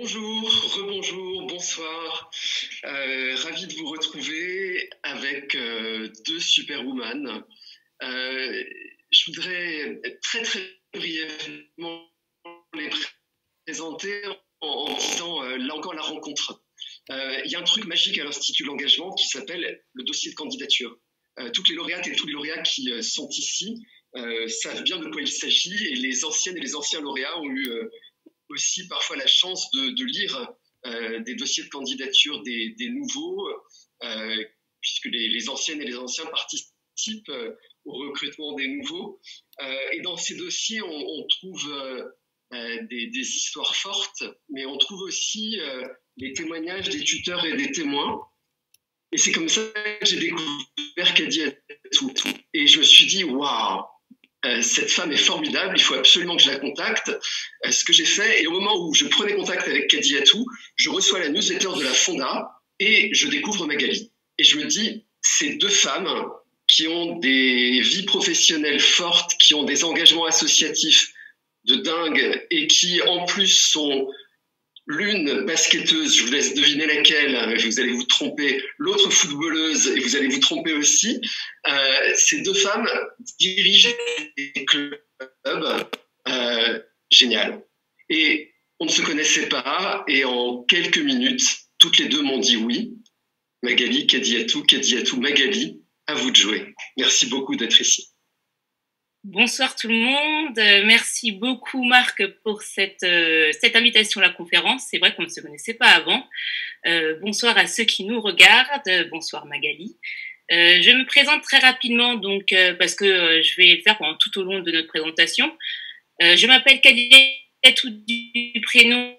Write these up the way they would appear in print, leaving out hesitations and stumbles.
Bonjour, rebonjour, bonsoir. Ravi de vous retrouver avec deux superwoman. Je voudrais très très brièvement les présenter en disant là encore la rencontre. Il y a un truc magique à l'Institut de l'engagement qui s'appelle le dossier de candidature. Toutes les lauréates et tous les lauréats qui sont ici savent bien de quoi il s'agit, et les anciennes et les anciens lauréats ont eu aussi parfois la chance de lire des dossiers de candidature des nouveaux, puisque les anciennes et les anciens participent au recrutement des nouveaux. Et dans ces dossiers, on trouve des histoires fortes, mais on trouve aussi les témoignages des tuteurs et des témoins. Et c'est comme ça que j'ai découvert Kadiatou. Et je me suis dit, waouh, cette femme est formidable, il faut absolument que je la contacte. Ce que j'ai fait, et au moment où je prenais contact avec Kadiatou, je reçois la newsletter de la Fonda et je découvre Magali. Et je me dis, ces deux femmes qui ont des vies professionnelles fortes, qui ont des engagements associatifs de dingue et qui en plus sont l'une basketteuse, je vous laisse deviner laquelle, vous allez vous tromper, l'autre footballeuse, et vous allez vous tromper aussi. Ces deux femmes dirigent des clubs génial. Et on ne se connaissait pas, et en quelques minutes, toutes les deux m'ont dit oui. Magali, Kadiatou, Magali, à vous de jouer. Merci beaucoup d'être ici. Bonsoir tout le monde, merci beaucoup Marc pour cette invitation à la conférence. C'est vrai qu'on ne se connaissait pas avant. Bonsoir à ceux qui nous regardent, bonsoir Magali. Je me présente très rapidement donc parce que je vais le faire pendant tout au long de notre présentation. Je m'appelle Kadiatou du prénom,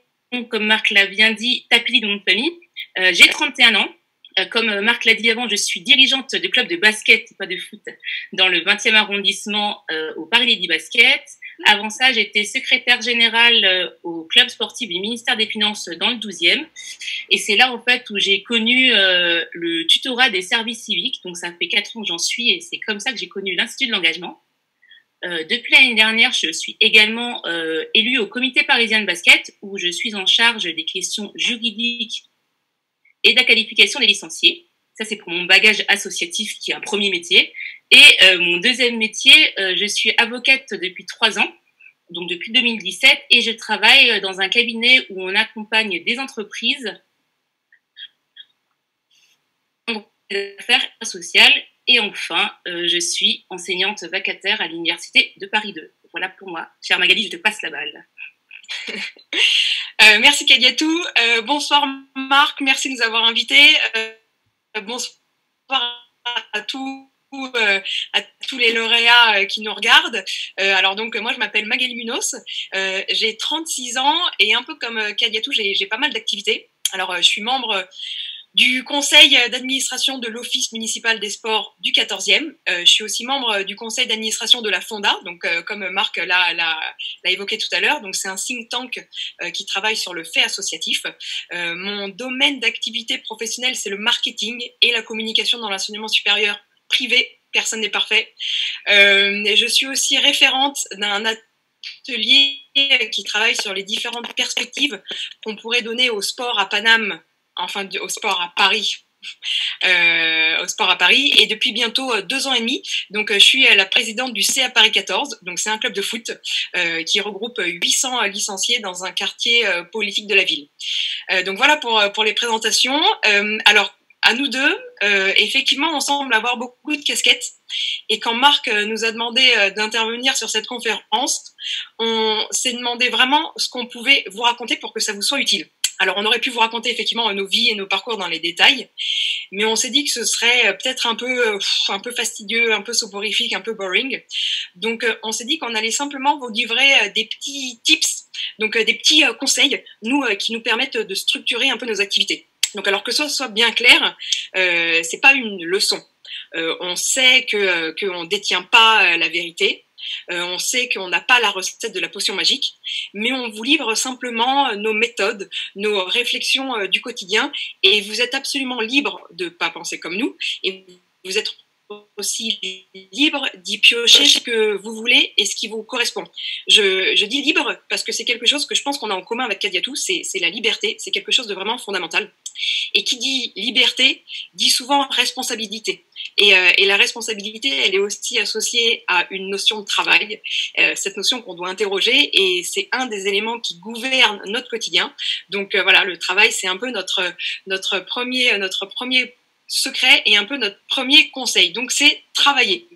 comme Marc l'a bien dit, Tapili de mon famille. J'ai 31 ans. Comme Marc l'a dit avant, je suis dirigeante de club de basket, pas de foot, dans le 20e arrondissement au Paris Lady Basket. Avant ça, j'étais secrétaire générale au club sportif du ministère des Finances dans le 12e. Et c'est là, en fait, où j'ai connu le tutorat des services civiques. Donc, ça fait 4 ans que j'en suis, et c'est comme ça que j'ai connu l'Institut de l'engagement. Depuis l'année dernière, je suis également élue au comité parisien de basket, où je suis en charge des questions juridiques et de la qualification des licenciés. Ça, c'est pour mon bagage associatif, qui est un premier métier. Et mon deuxième métier, je suis avocate depuis 3 ans, donc depuis 2017, et je travaille dans un cabinet où on accompagne des entreprises dans les affaires sociales. Et enfin, je suis enseignante vacataire à l'Université de Paris 2. Voilà pour moi. Chère Magali, je te passe la balle. Merci Kadiatou. Bonsoir Marc, merci de nous avoir invités. Bonsoir à tous les lauréats qui nous regardent. Alors donc moi je m'appelle Magali Munoz, j'ai 36 ans et un peu comme Kadiatou, j'ai pas mal d'activités. Alors je suis membre du conseil d'administration de l'Office municipal des sports du 14e. Je suis aussi membre du conseil d'administration de la Fonda, donc comme Marc l'a évoqué tout à l'heure. Donc c'est un think tank qui travaille sur le fait associatif. Mon domaine d'activité professionnelle, c'est le marketing et la communication dans l'enseignement supérieur privé. Personne n'est parfait. Et je suis aussi référente d'un atelier qui travaille sur les différentes perspectives qu'on pourrait donner au sport à Paname, enfin au sport à Paris, et depuis bientôt 2 ans et demi. Donc je suis la présidente du CA Paris 14, donc c'est un club de foot qui regroupe 800 licenciés dans un quartier politique de la ville. Donc voilà pour les présentations. Alors à nous deux, effectivement, on semble avoir beaucoup de casquettes. Et quand Marc nous a demandé d'intervenir sur cette conférence, on s'est demandé vraiment ce qu'on pouvait vous raconter pour que ça vous soit utile. Alors, on aurait pu vous raconter effectivement nos vies et nos parcours dans les détails, mais on s'est dit que ce serait peut-être un peu fastidieux, un peu soporifique, un peu boring. Donc, on s'est dit qu'on allait simplement vous livrer des petits tips, donc des petits conseils, qui nous permettent de structurer un peu nos activités. Donc, alors que ça soit bien clair, c'est pas une leçon. On sait qu'on détient pas la vérité. On sait qu'on n'a pas la recette de la potion magique, mais on vous livre simplement nos méthodes, nos réflexions du quotidien, et vous êtes absolument libre de ne pas penser comme nous, et vous êtes aussi libre d'y piocher ce que vous voulez et ce qui vous correspond. Je dis libre parce que c'est quelque chose que je pense qu'on a en commun avec Kadiatou, c'est la liberté, c'est quelque chose de vraiment fondamental. Et qui dit liberté dit souvent responsabilité. Et la responsabilité, elle est aussi associée à une notion de travail, cette notion qu'on doit interroger, et c'est un des éléments qui gouverne notre quotidien. Donc voilà, le travail, c'est un peu notre premier secret et un peu notre premier conseil. Donc c'est travailler.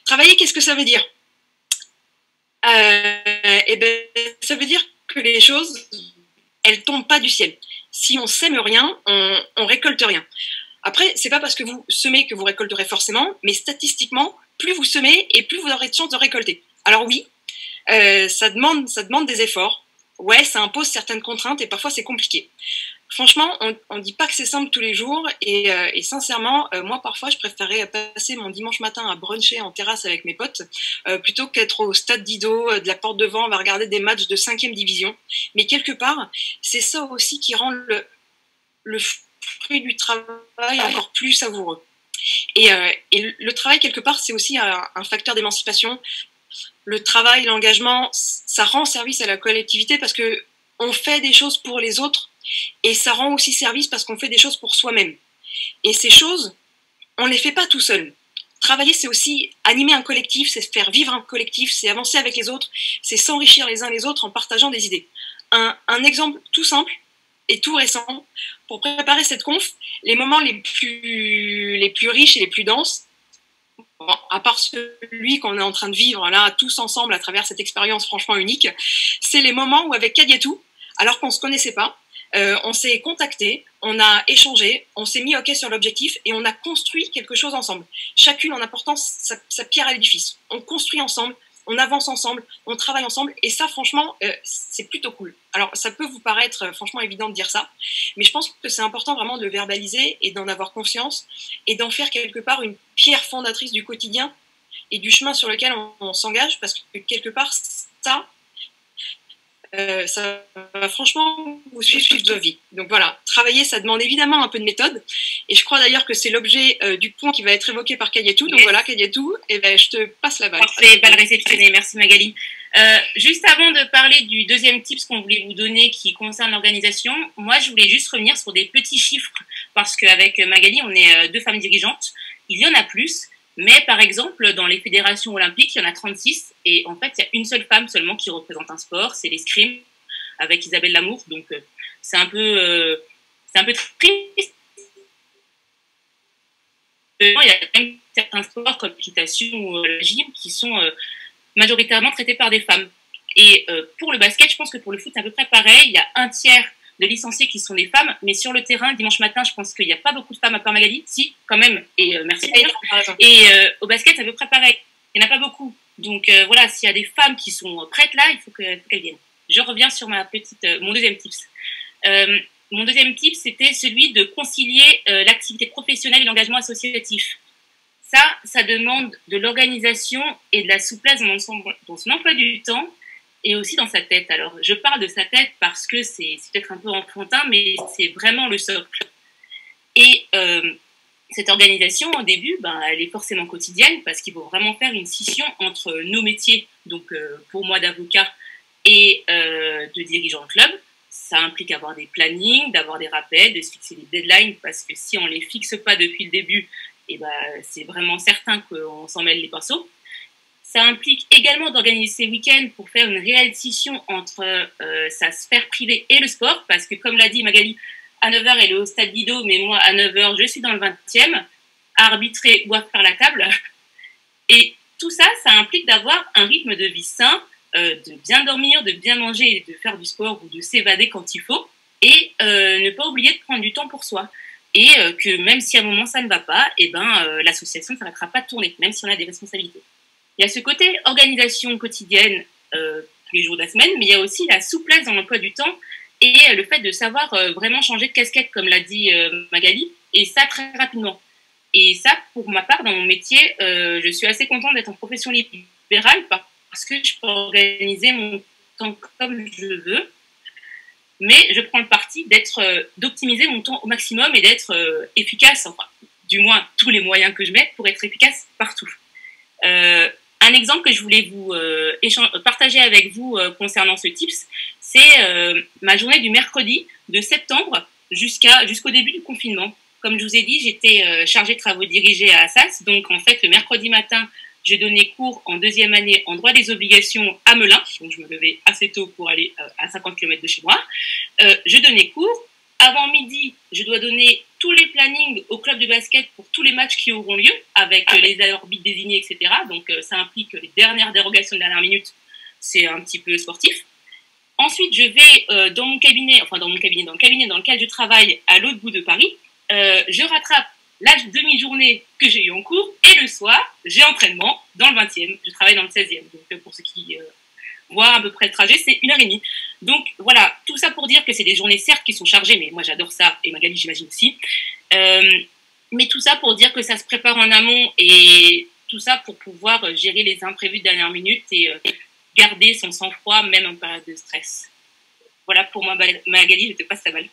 Travailler, qu'est-ce que ça veut dire? Eh ben, ça veut dire que les choses, elles tombent pas du ciel. Si on sème rien, on récolte rien. Après, c'est pas parce que vous semez que vous récolterez forcément, mais statistiquement, plus vous semez et plus vous aurez de chances de récolter. Alors oui, ça demande des efforts. Ouais, ça impose certaines contraintes et parfois c'est compliqué. Franchement, on dit pas que c'est simple tous les jours et sincèrement, moi parfois je préférais passer mon dimanche matin à bruncher en terrasse avec mes potes plutôt qu'être au stade d'Ido de la Porte de Vent, on va regarder des matchs de 5e division. Mais quelque part, c'est ça aussi qui rend le fruit du travail encore plus savoureux. Et le travail quelque part, c'est aussi un facteur d'émancipation. Le travail, l'engagement, ça rend service à la collectivité parce que on fait des choses pour les autres. Et ça rend aussi service parce qu'on fait des choses pour soi-même. Et ces choses, on ne les fait pas tout seul. Travailler, c'est aussi animer un collectif, c'est faire vivre un collectif, c'est avancer avec les autres, c'est s'enrichir les uns les autres en partageant des idées. Un exemple tout simple et tout récent, pour préparer cette conf, les moments les plus riches et les plus denses, bon, à part celui qu'on est en train de vivre là, tous ensemble à travers cette expérience franchement unique, c'est les moments où avec Kadiatou, alors qu'on ne se connaissait pas, on s'est contacté, on a échangé, on s'est mis OK sur l'objectif et on a construit quelque chose ensemble. Chacune en apportant sa pierre à l'édifice. On construit ensemble, on avance ensemble, on travaille ensemble et ça franchement, c'est plutôt cool. Alors ça peut vous paraître franchement évident de dire ça, mais je pense que c'est important vraiment de le verbaliser et d'en avoir conscience et d'en faire quelque part une pierre fondatrice du quotidien et du chemin sur lequel on s'engage parce que quelque part, ça va franchement vous suivre votre vie. Donc voilà, travailler, ça demande évidemment un peu de méthode. Et je crois d'ailleurs que c'est l'objet du point qui va être évoqué par Kadiatou. Donc voilà, Kadiatou, je te passe la balle. Parfait, balle réceptionnée. Merci Magali. Juste avant de parler du deuxième tips qu'on voulait vous donner qui concerne l'organisation, moi je voulais juste revenir sur des petits chiffres parce qu'avec Magali, on est 2 femmes dirigeantes. Il y en a plus. Mais par exemple, dans les fédérations olympiques, il y en a 36 et en fait, il y a une seule femme seulement qui représente un sport, c'est l'escrime avec Isabelle Lamour. Donc, c'est un peu triste. Il y a quand même certains sports comme l'équitation ou le gym qui sont majoritairement traités par des femmes. Et pour le basket, je pense que pour le foot, c'est à peu près pareil. Il y a un tiers de licenciés qui sont des femmes, mais sur le terrain, dimanche matin, je pense qu'il n'y a pas beaucoup de femmes à part Magali, si, quand même, et merci d'ailleurs. Et au basket, c'est à peu près pareil, il n'y en a pas beaucoup. Donc voilà, s'il y a des femmes qui sont prêtes là, il faut qu'elles viennent. Je reviens sur mon deuxième tips. Mon deuxième tip, c'était celui de concilier l'activité professionnelle et l'engagement associatif. Ça demande de l'organisation et de la souplesse dans son emploi du temps, et aussi dans sa tête. Alors, je parle de sa tête parce que c'est peut-être un peu enfantin, mais c'est vraiment le socle. Et cette organisation, au début, elle est forcément quotidienne parce qu'il faut vraiment faire une scission entre nos métiers, donc pour moi d'avocat et de dirigeant de club. Ça implique avoir des plannings, d'avoir des rappels, de se fixer des deadlines parce que si on ne les fixe pas depuis le début, c'est vraiment certain qu'on s'en mêle les pinceaux. Ça implique également d'organiser ses week-ends pour faire une réelle scission entre sa sphère privée et le sport, parce que comme l'a dit Magali, à 9h elle est au stade d'Ido, mais moi à 9h je suis dans le 20e, à arbitrer ou à faire la table. Et tout ça, ça implique d'avoir un rythme de vie sain, de bien dormir, de bien manger, de faire du sport ou de s'évader quand il faut, et ne pas oublier de prendre du temps pour soi. Et que même si à un moment ça ne va pas, l'association ne s'arrêtera pas de tourner, même si on a des responsabilités. Il y a ce côté organisation quotidienne tous les jours de la semaine, mais il y a aussi la souplesse dans l'emploi du temps et le fait de savoir vraiment changer de casquette, comme l'a dit Magali, et ça très rapidement. Et ça, pour ma part, dans mon métier, je suis assez contente d'être en profession libérale parce que je peux organiser mon temps comme je veux, mais je prends le parti d'optimiser mon temps au maximum et d'être efficace, enfin, du moins tous les moyens que je mets pour être efficace partout. Un exemple que je voulais vous partager avec vous concernant ce tips, c'est ma journée du mercredi de septembre jusqu'au début du confinement. Comme je vous ai dit, j'étais chargée de travaux dirigés à Assas, donc en fait le mercredi matin, je donnais cours en deuxième année en droit des obligations à Melun, donc je me levais assez tôt pour aller à 50 km de chez moi. Je donnais cours. Avant midi, je dois donner tous les plannings au club de basket pour tous les matchs qui auront lieu, avec les arbitres désignés, etc. Donc ça implique les dernières dérogations de dernière minute, c'est un petit peu sportif. Ensuite, je vais dans le cabinet dans lequel je travaille à l'autre bout de Paris. Je rattrape la demi-journée que j'ai eue en cours, et le soir, j'ai entraînement dans le 20e. Je travaille dans le 16e. Donc, pour ceux qui voient à peu près le trajet, c'est 1h30. Donc, voilà, tout ça pour dire que c'est des journées, certes, qui sont chargées, mais moi, j'adore ça, et Magali, j'imagine aussi. Mais tout ça pour dire que ça se prépare en amont, et tout ça pour pouvoir gérer les imprévus de dernière minute et garder son sang-froid, même en période de stress. Voilà pour moi, Magali, je te passe la balle.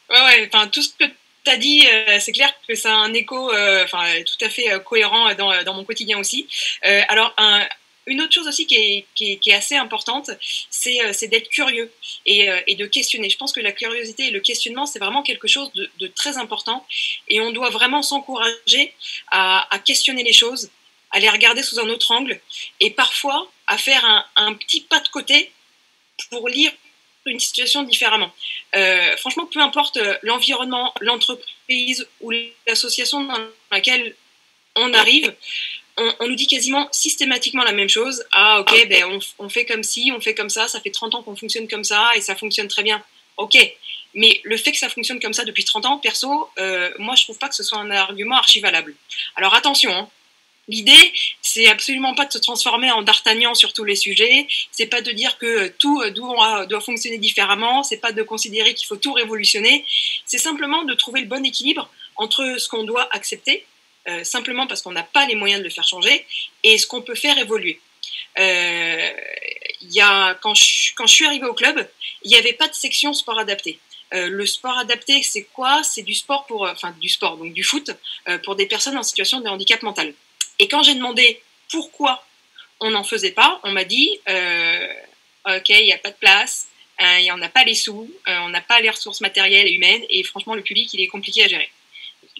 Ouais, enfin, tout ce que tu as dit, c'est clair que ça a un écho tout à fait cohérent dans mon quotidien aussi. Alors, une autre chose aussi qui est assez importante, c'est d'être curieux et de questionner. Je pense que la curiosité et le questionnement, c'est vraiment quelque chose de très important, et on doit vraiment s'encourager à questionner les choses, à les regarder sous un autre angle, et parfois à faire un petit pas de côté pour lire une situation différemment. Franchement, peu importe l'environnement, l'entreprise ou l'association dans laquelle on arrive, on nous dit quasiment systématiquement la même chose. Ah, ok, ben on fait comme ci, on fait comme ça fait 30 ans qu'on fonctionne comme ça, et ça fonctionne très bien. Ok, mais le fait que ça fonctionne comme ça depuis 30 ans, perso, moi je trouve pas que ce soit un argument archivalable. Alors attention, hein. L'idée, c'est absolument pas de se transformer en D'Artagnan sur tous les sujets, c'est pas de dire que tout doit fonctionner différemment, c'est pas de considérer qu'il faut tout révolutionner, c'est simplement de trouver le bon équilibre entre ce qu'on doit accepter, simplement parce qu'on n'a pas les moyens de le faire changer, et ce qu'on peut faire évoluer. Quand je suis arrivée au club, il n'y avait pas de section sport adapté. Le sport adapté, c'est quoi? C'est du sport donc du foot, pour des personnes en situation de handicap mental. Et quand j'ai demandé pourquoi on n'en faisait pas, on m'a dit ok, il n'y a pas de place, il n'y en a pas les sous, on n'a pas les ressources matérielles et humaines, et franchement, le public, il est compliqué à gérer.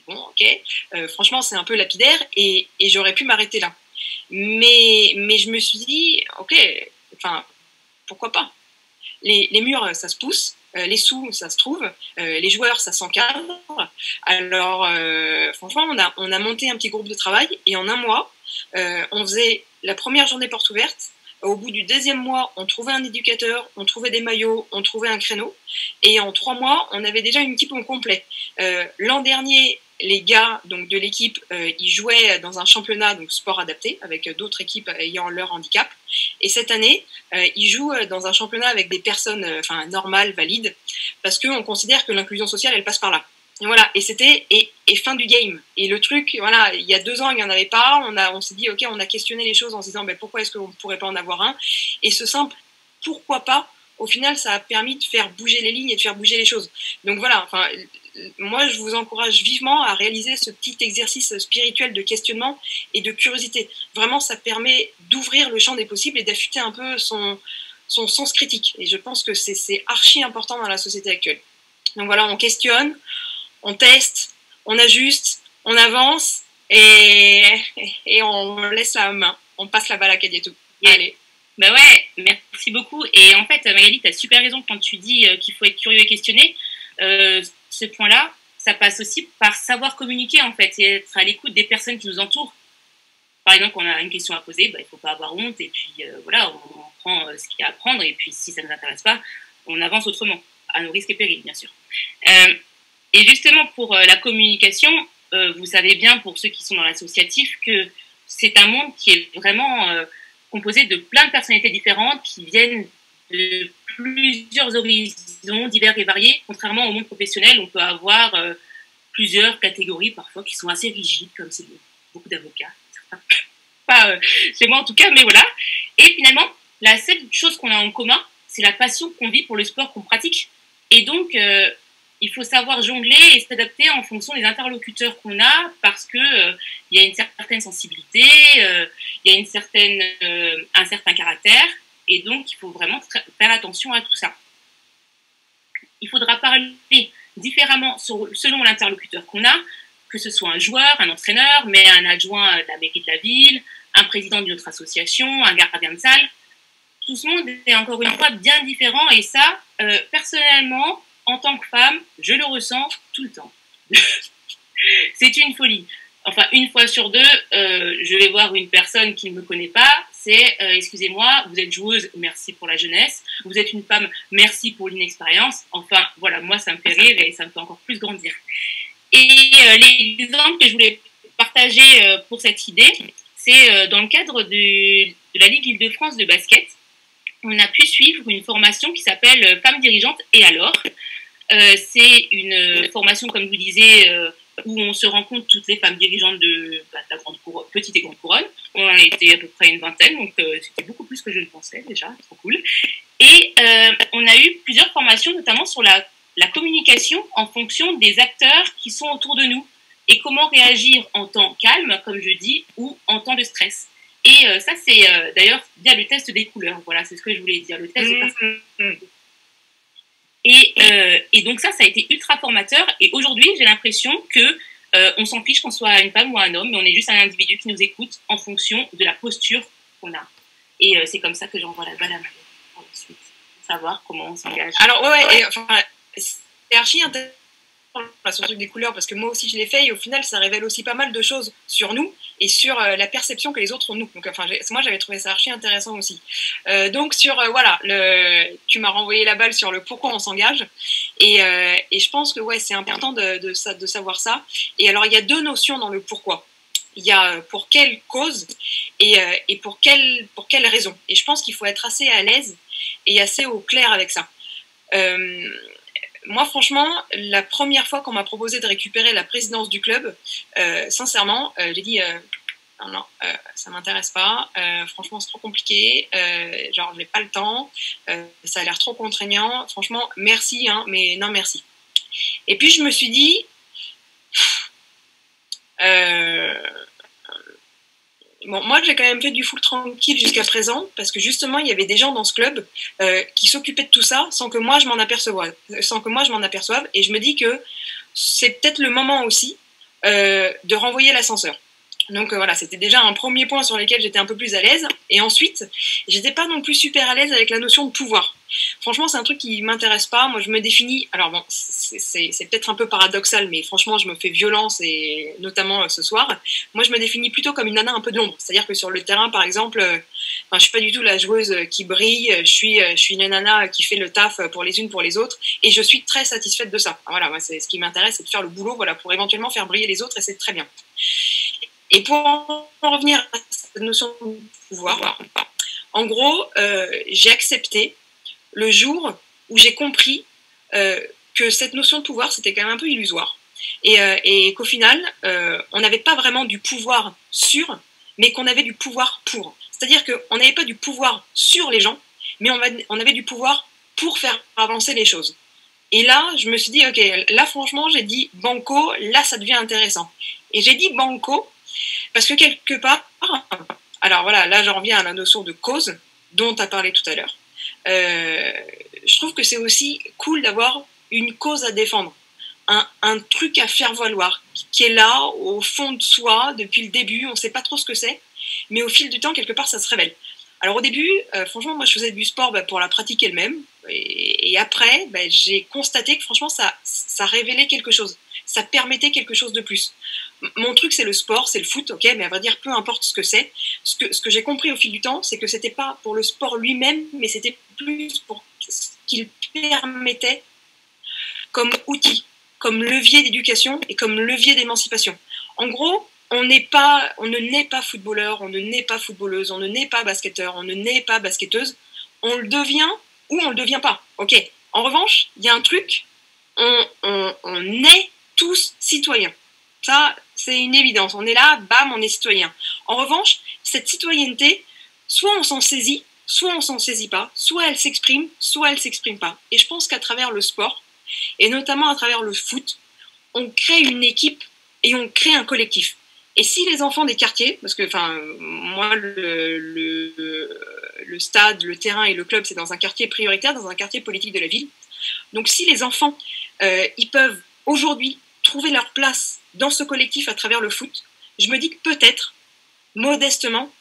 Bon, ok, franchement, c'est un peu lapidaire, et j'aurais pu m'arrêter là. Mais je me suis dit, ok, enfin, pourquoi pas? Les murs, ça se pousse. Les sous, ça se trouve. Les joueurs, ça s'encadre. Alors, franchement, on a monté un petit groupe de travail, et en un mois, on faisait la première journée porte ouverte. Au bout du deuxième mois, on trouvait un éducateur, on trouvait des maillots, on trouvait un créneau. Et en 3 mois, on avait déjà une équipe au complet. L'an dernier, les gars donc, de l'équipe, ils jouaient dans un championnat donc sport adapté, avec d'autres équipes ayant leur handicap. Et cette année, ils jouent dans un championnat avec des personnes normales, valides, parce qu'on considère que l'inclusion sociale, elle passe par là. Et voilà, et c'était fin du game. Et le truc, voilà, il y a 2 ans, il n'y en avait pas. On s'est dit, ok, on a questionné les choses en se disant, pourquoi est-ce qu'on ne pourrait pas en avoir un? Et ce simple, pourquoi pas, au final, ça a permis de faire bouger les lignes et de faire bouger les choses. Donc voilà, moi, je vous encourage vivement à réaliser ce petit exercice spirituel de questionnement et de curiosité. Vraiment, ça permet d'ouvrir le champ des possibles et d'affûter un peu son sens critique. Et je pense que c'est archi important dans la société actuelle. Donc voilà, on questionne, on teste, on ajuste, on avance et on laisse la main. On passe la balle à Kadiatou. Allez. Bah ouais, merci beaucoup. Et en fait, Magali, tu as super raison quand tu dis qu'il faut être curieux et questionner. Ce point-là, ça passe aussi par savoir communiquer, en fait, et être à l'écoute des personnes qui nous entourent. Par exemple, on a une question à poser, il ne faut pas avoir honte, et puis voilà, on prend ce qu'il y a à prendre, et puis si ça ne nous intéresse pas, on avance autrement, à nos risques et périls, bien sûr. Et justement, pour la communication, vous savez bien, pour ceux qui sont dans l'associatif, que c'est un monde qui est vraiment composé de plein de personnalités différentes qui viennent de plusieurs horizons divers et variés. Contrairement au monde professionnel, on peut avoir plusieurs catégories parfois qui sont assez rigides, comme c'est beaucoup d'avocats. Pas chez moi en tout cas, mais voilà. Et finalement, la seule chose qu'on a en commun, c'est la passion qu'on vit pour le sport qu'on pratique. Et donc, il il faut savoir jongler et s'adapter en fonction des interlocuteurs qu'on a, parce que il y a une certaine sensibilité, il y a un certain caractère, et donc il faut vraiment faire attention à tout ça. Il faudra parler différemment selon l'interlocuteur qu'on a, que ce soit un joueur, un entraîneur, mais un adjoint de la mairie de la ville, un président d'une autre association, un gardien de salle. Tout ce monde est encore une fois bien différent, et ça, personnellement, en tant que femme, je le ressens tout le temps. C'est une folie. Enfin, une fois sur deux, je vais voir une personne qui ne me connaît pas, c'est excusez-moi, vous êtes joueuse, merci pour la jeunesse, vous êtes une femme, merci pour l'inexpérience. Enfin, voilà, moi, ça me fait rire et ça me fait encore plus grandir. Et l'exemple que je voulais partager pour cette idée, c'est dans le cadre de la Ligue Île-de-France de basket. On a pu suivre une formation qui s'appelle Femmes dirigeantes et alors. C'est une formation, comme vous disiez, où on se rencontre toutes les femmes dirigeantes de la grande couronne, petite et grande couronne. On en a été à peu près une vingtaine, donc c'était beaucoup plus que je ne pensais déjà, trop cool. Et on a eu plusieurs formations, notamment sur la communication en fonction des acteurs qui sont autour de nous et comment réagir en temps calme, comme je dis, ou en temps de stress. Et ça, c'est d'ailleurs via le test des couleurs. Voilà, c'est ce que je voulais dire, le test de personnalité. Et donc ça a été ultra formateur. Et aujourd'hui, j'ai l'impression que on s'en fiche qu'on soit une femme ou un homme, mais on est juste un individu qui nous écoute en fonction de la posture qu'on a. Et c'est comme ça que j'envoie la balle à Marie ensuite, pour savoir comment on s'engage. Alors ouais. Et, enfin, c'est archi intéressant sur le truc des couleurs, parce que moi aussi je l'ai fait, et au final ça révèle aussi pas mal de choses sur nous et sur la perception que les autres ont de nous. Donc enfin, moi j'avais trouvé ça archi intéressant aussi. Donc sur voilà, tu m'as renvoyé la balle sur le pourquoi on s'engage, et je pense que ouais, c'est important de savoir ça. Et alors il y a deux notions dans le pourquoi. Il y a pour quelle cause et pour quelle raison. Et je pense qu'il faut être assez à l'aise et assez au clair avec ça. Moi, franchement, la première fois qu'on m'a proposé de récupérer la présidence du club, sincèrement, j'ai dit non, ça m'intéresse pas. Franchement, c'est trop compliqué. Genre, j'ai pas le temps. Ça a l'air trop contraignant. Franchement, merci, hein, mais non, merci. Et puis, je me suis dit, bon, moi, j'ai quand même fait du full tranquille jusqu'à présent, parce que justement, il y avait des gens dans ce club qui s'occupaient de tout ça sans que moi, je m'en aperçoive. Et je me dis que c'est peut-être le moment aussi de renvoyer l'ascenseur. Donc voilà, c'était déjà un premier point sur lequel j'étais un peu plus à l'aise. Et ensuite, j'étais pas non plus super à l'aise avec la notion de pouvoir. Franchement, c'est un truc qui m'intéresse pas. Moi, je me définis... Alors bon, c'est peut-être un peu paradoxal, mais franchement, je me fais violence, et notamment ce soir. Moi, je me définis plutôt comme une nana un peu de l'ombre. C'est-à-dire que sur le terrain, par exemple, je suis pas du tout la joueuse qui brille. Je suis une nana qui fait le taf pour les unes, pour les autres. Et je suis très satisfaite de ça. Voilà, moi, ce qui m'intéresse, c'est de faire le boulot, voilà, pour éventuellement faire briller les autres, et c'est très bien. Et pour en revenir à cette notion de pouvoir, en gros, j'ai accepté le jour où j'ai compris que cette notion de pouvoir, c'était quand même un peu illusoire. Et qu'au final, on n'avait pas vraiment du pouvoir sur, mais qu'on avait du pouvoir pour. C'est-à-dire qu'on n'avait pas du pouvoir sur les gens, mais on avait du pouvoir pour faire avancer les choses. Et là, je me suis dit, ok, là franchement, j'ai dit banco, là ça devient intéressant. Et j'ai dit banco, parce que quelque part, alors voilà, là j'en reviens à la notion de cause dont tu as parlé tout à l'heure. Je trouve que c'est aussi cool d'avoir une cause à défendre, un truc à faire valoir, qui est là au fond de soi depuis le début, on ne sait pas trop ce que c'est, mais au fil du temps, quelque part, ça se révèle. Alors au début, franchement, moi je faisais du sport pour la pratique elle-même, et après, j'ai constaté que franchement, ça révélait quelque chose, ça permettait quelque chose de plus. Mon truc, c'est le sport, c'est le foot, ok, mais à vrai dire, peu importe ce que c'est. Ce que j'ai compris au fil du temps, c'est que c'était pas pour le sport lui-même, mais c'était plus pour ce qu'il permettait comme outil, comme levier d'éducation et comme levier d'émancipation. En gros, on ne naît pas footballeur, on ne naît pas footballeuse, on ne naît pas basketteur, on ne naît pas basketteuse. On le devient ou on le devient pas, ok. En revanche, il y a un truc, on est tous citoyens. Ça, c'est une évidence. On est là, bam, on est citoyen. En revanche, cette citoyenneté, soit on s'en saisit, soit on s'en saisit pas, soit elle s'exprime pas. Et je pense qu'à travers le sport, Et notamment à travers le foot, on crée une équipe et on crée un collectif. Et si les enfants des quartiers, parce que moi, le stade, le terrain et le club, c'est dans un quartier prioritaire, dans un quartier politique de la ville. Donc si les enfants, ils peuvent aujourd'hui trouver leur place dans ce collectif à travers le foot, je me dis que peut-être, modestement,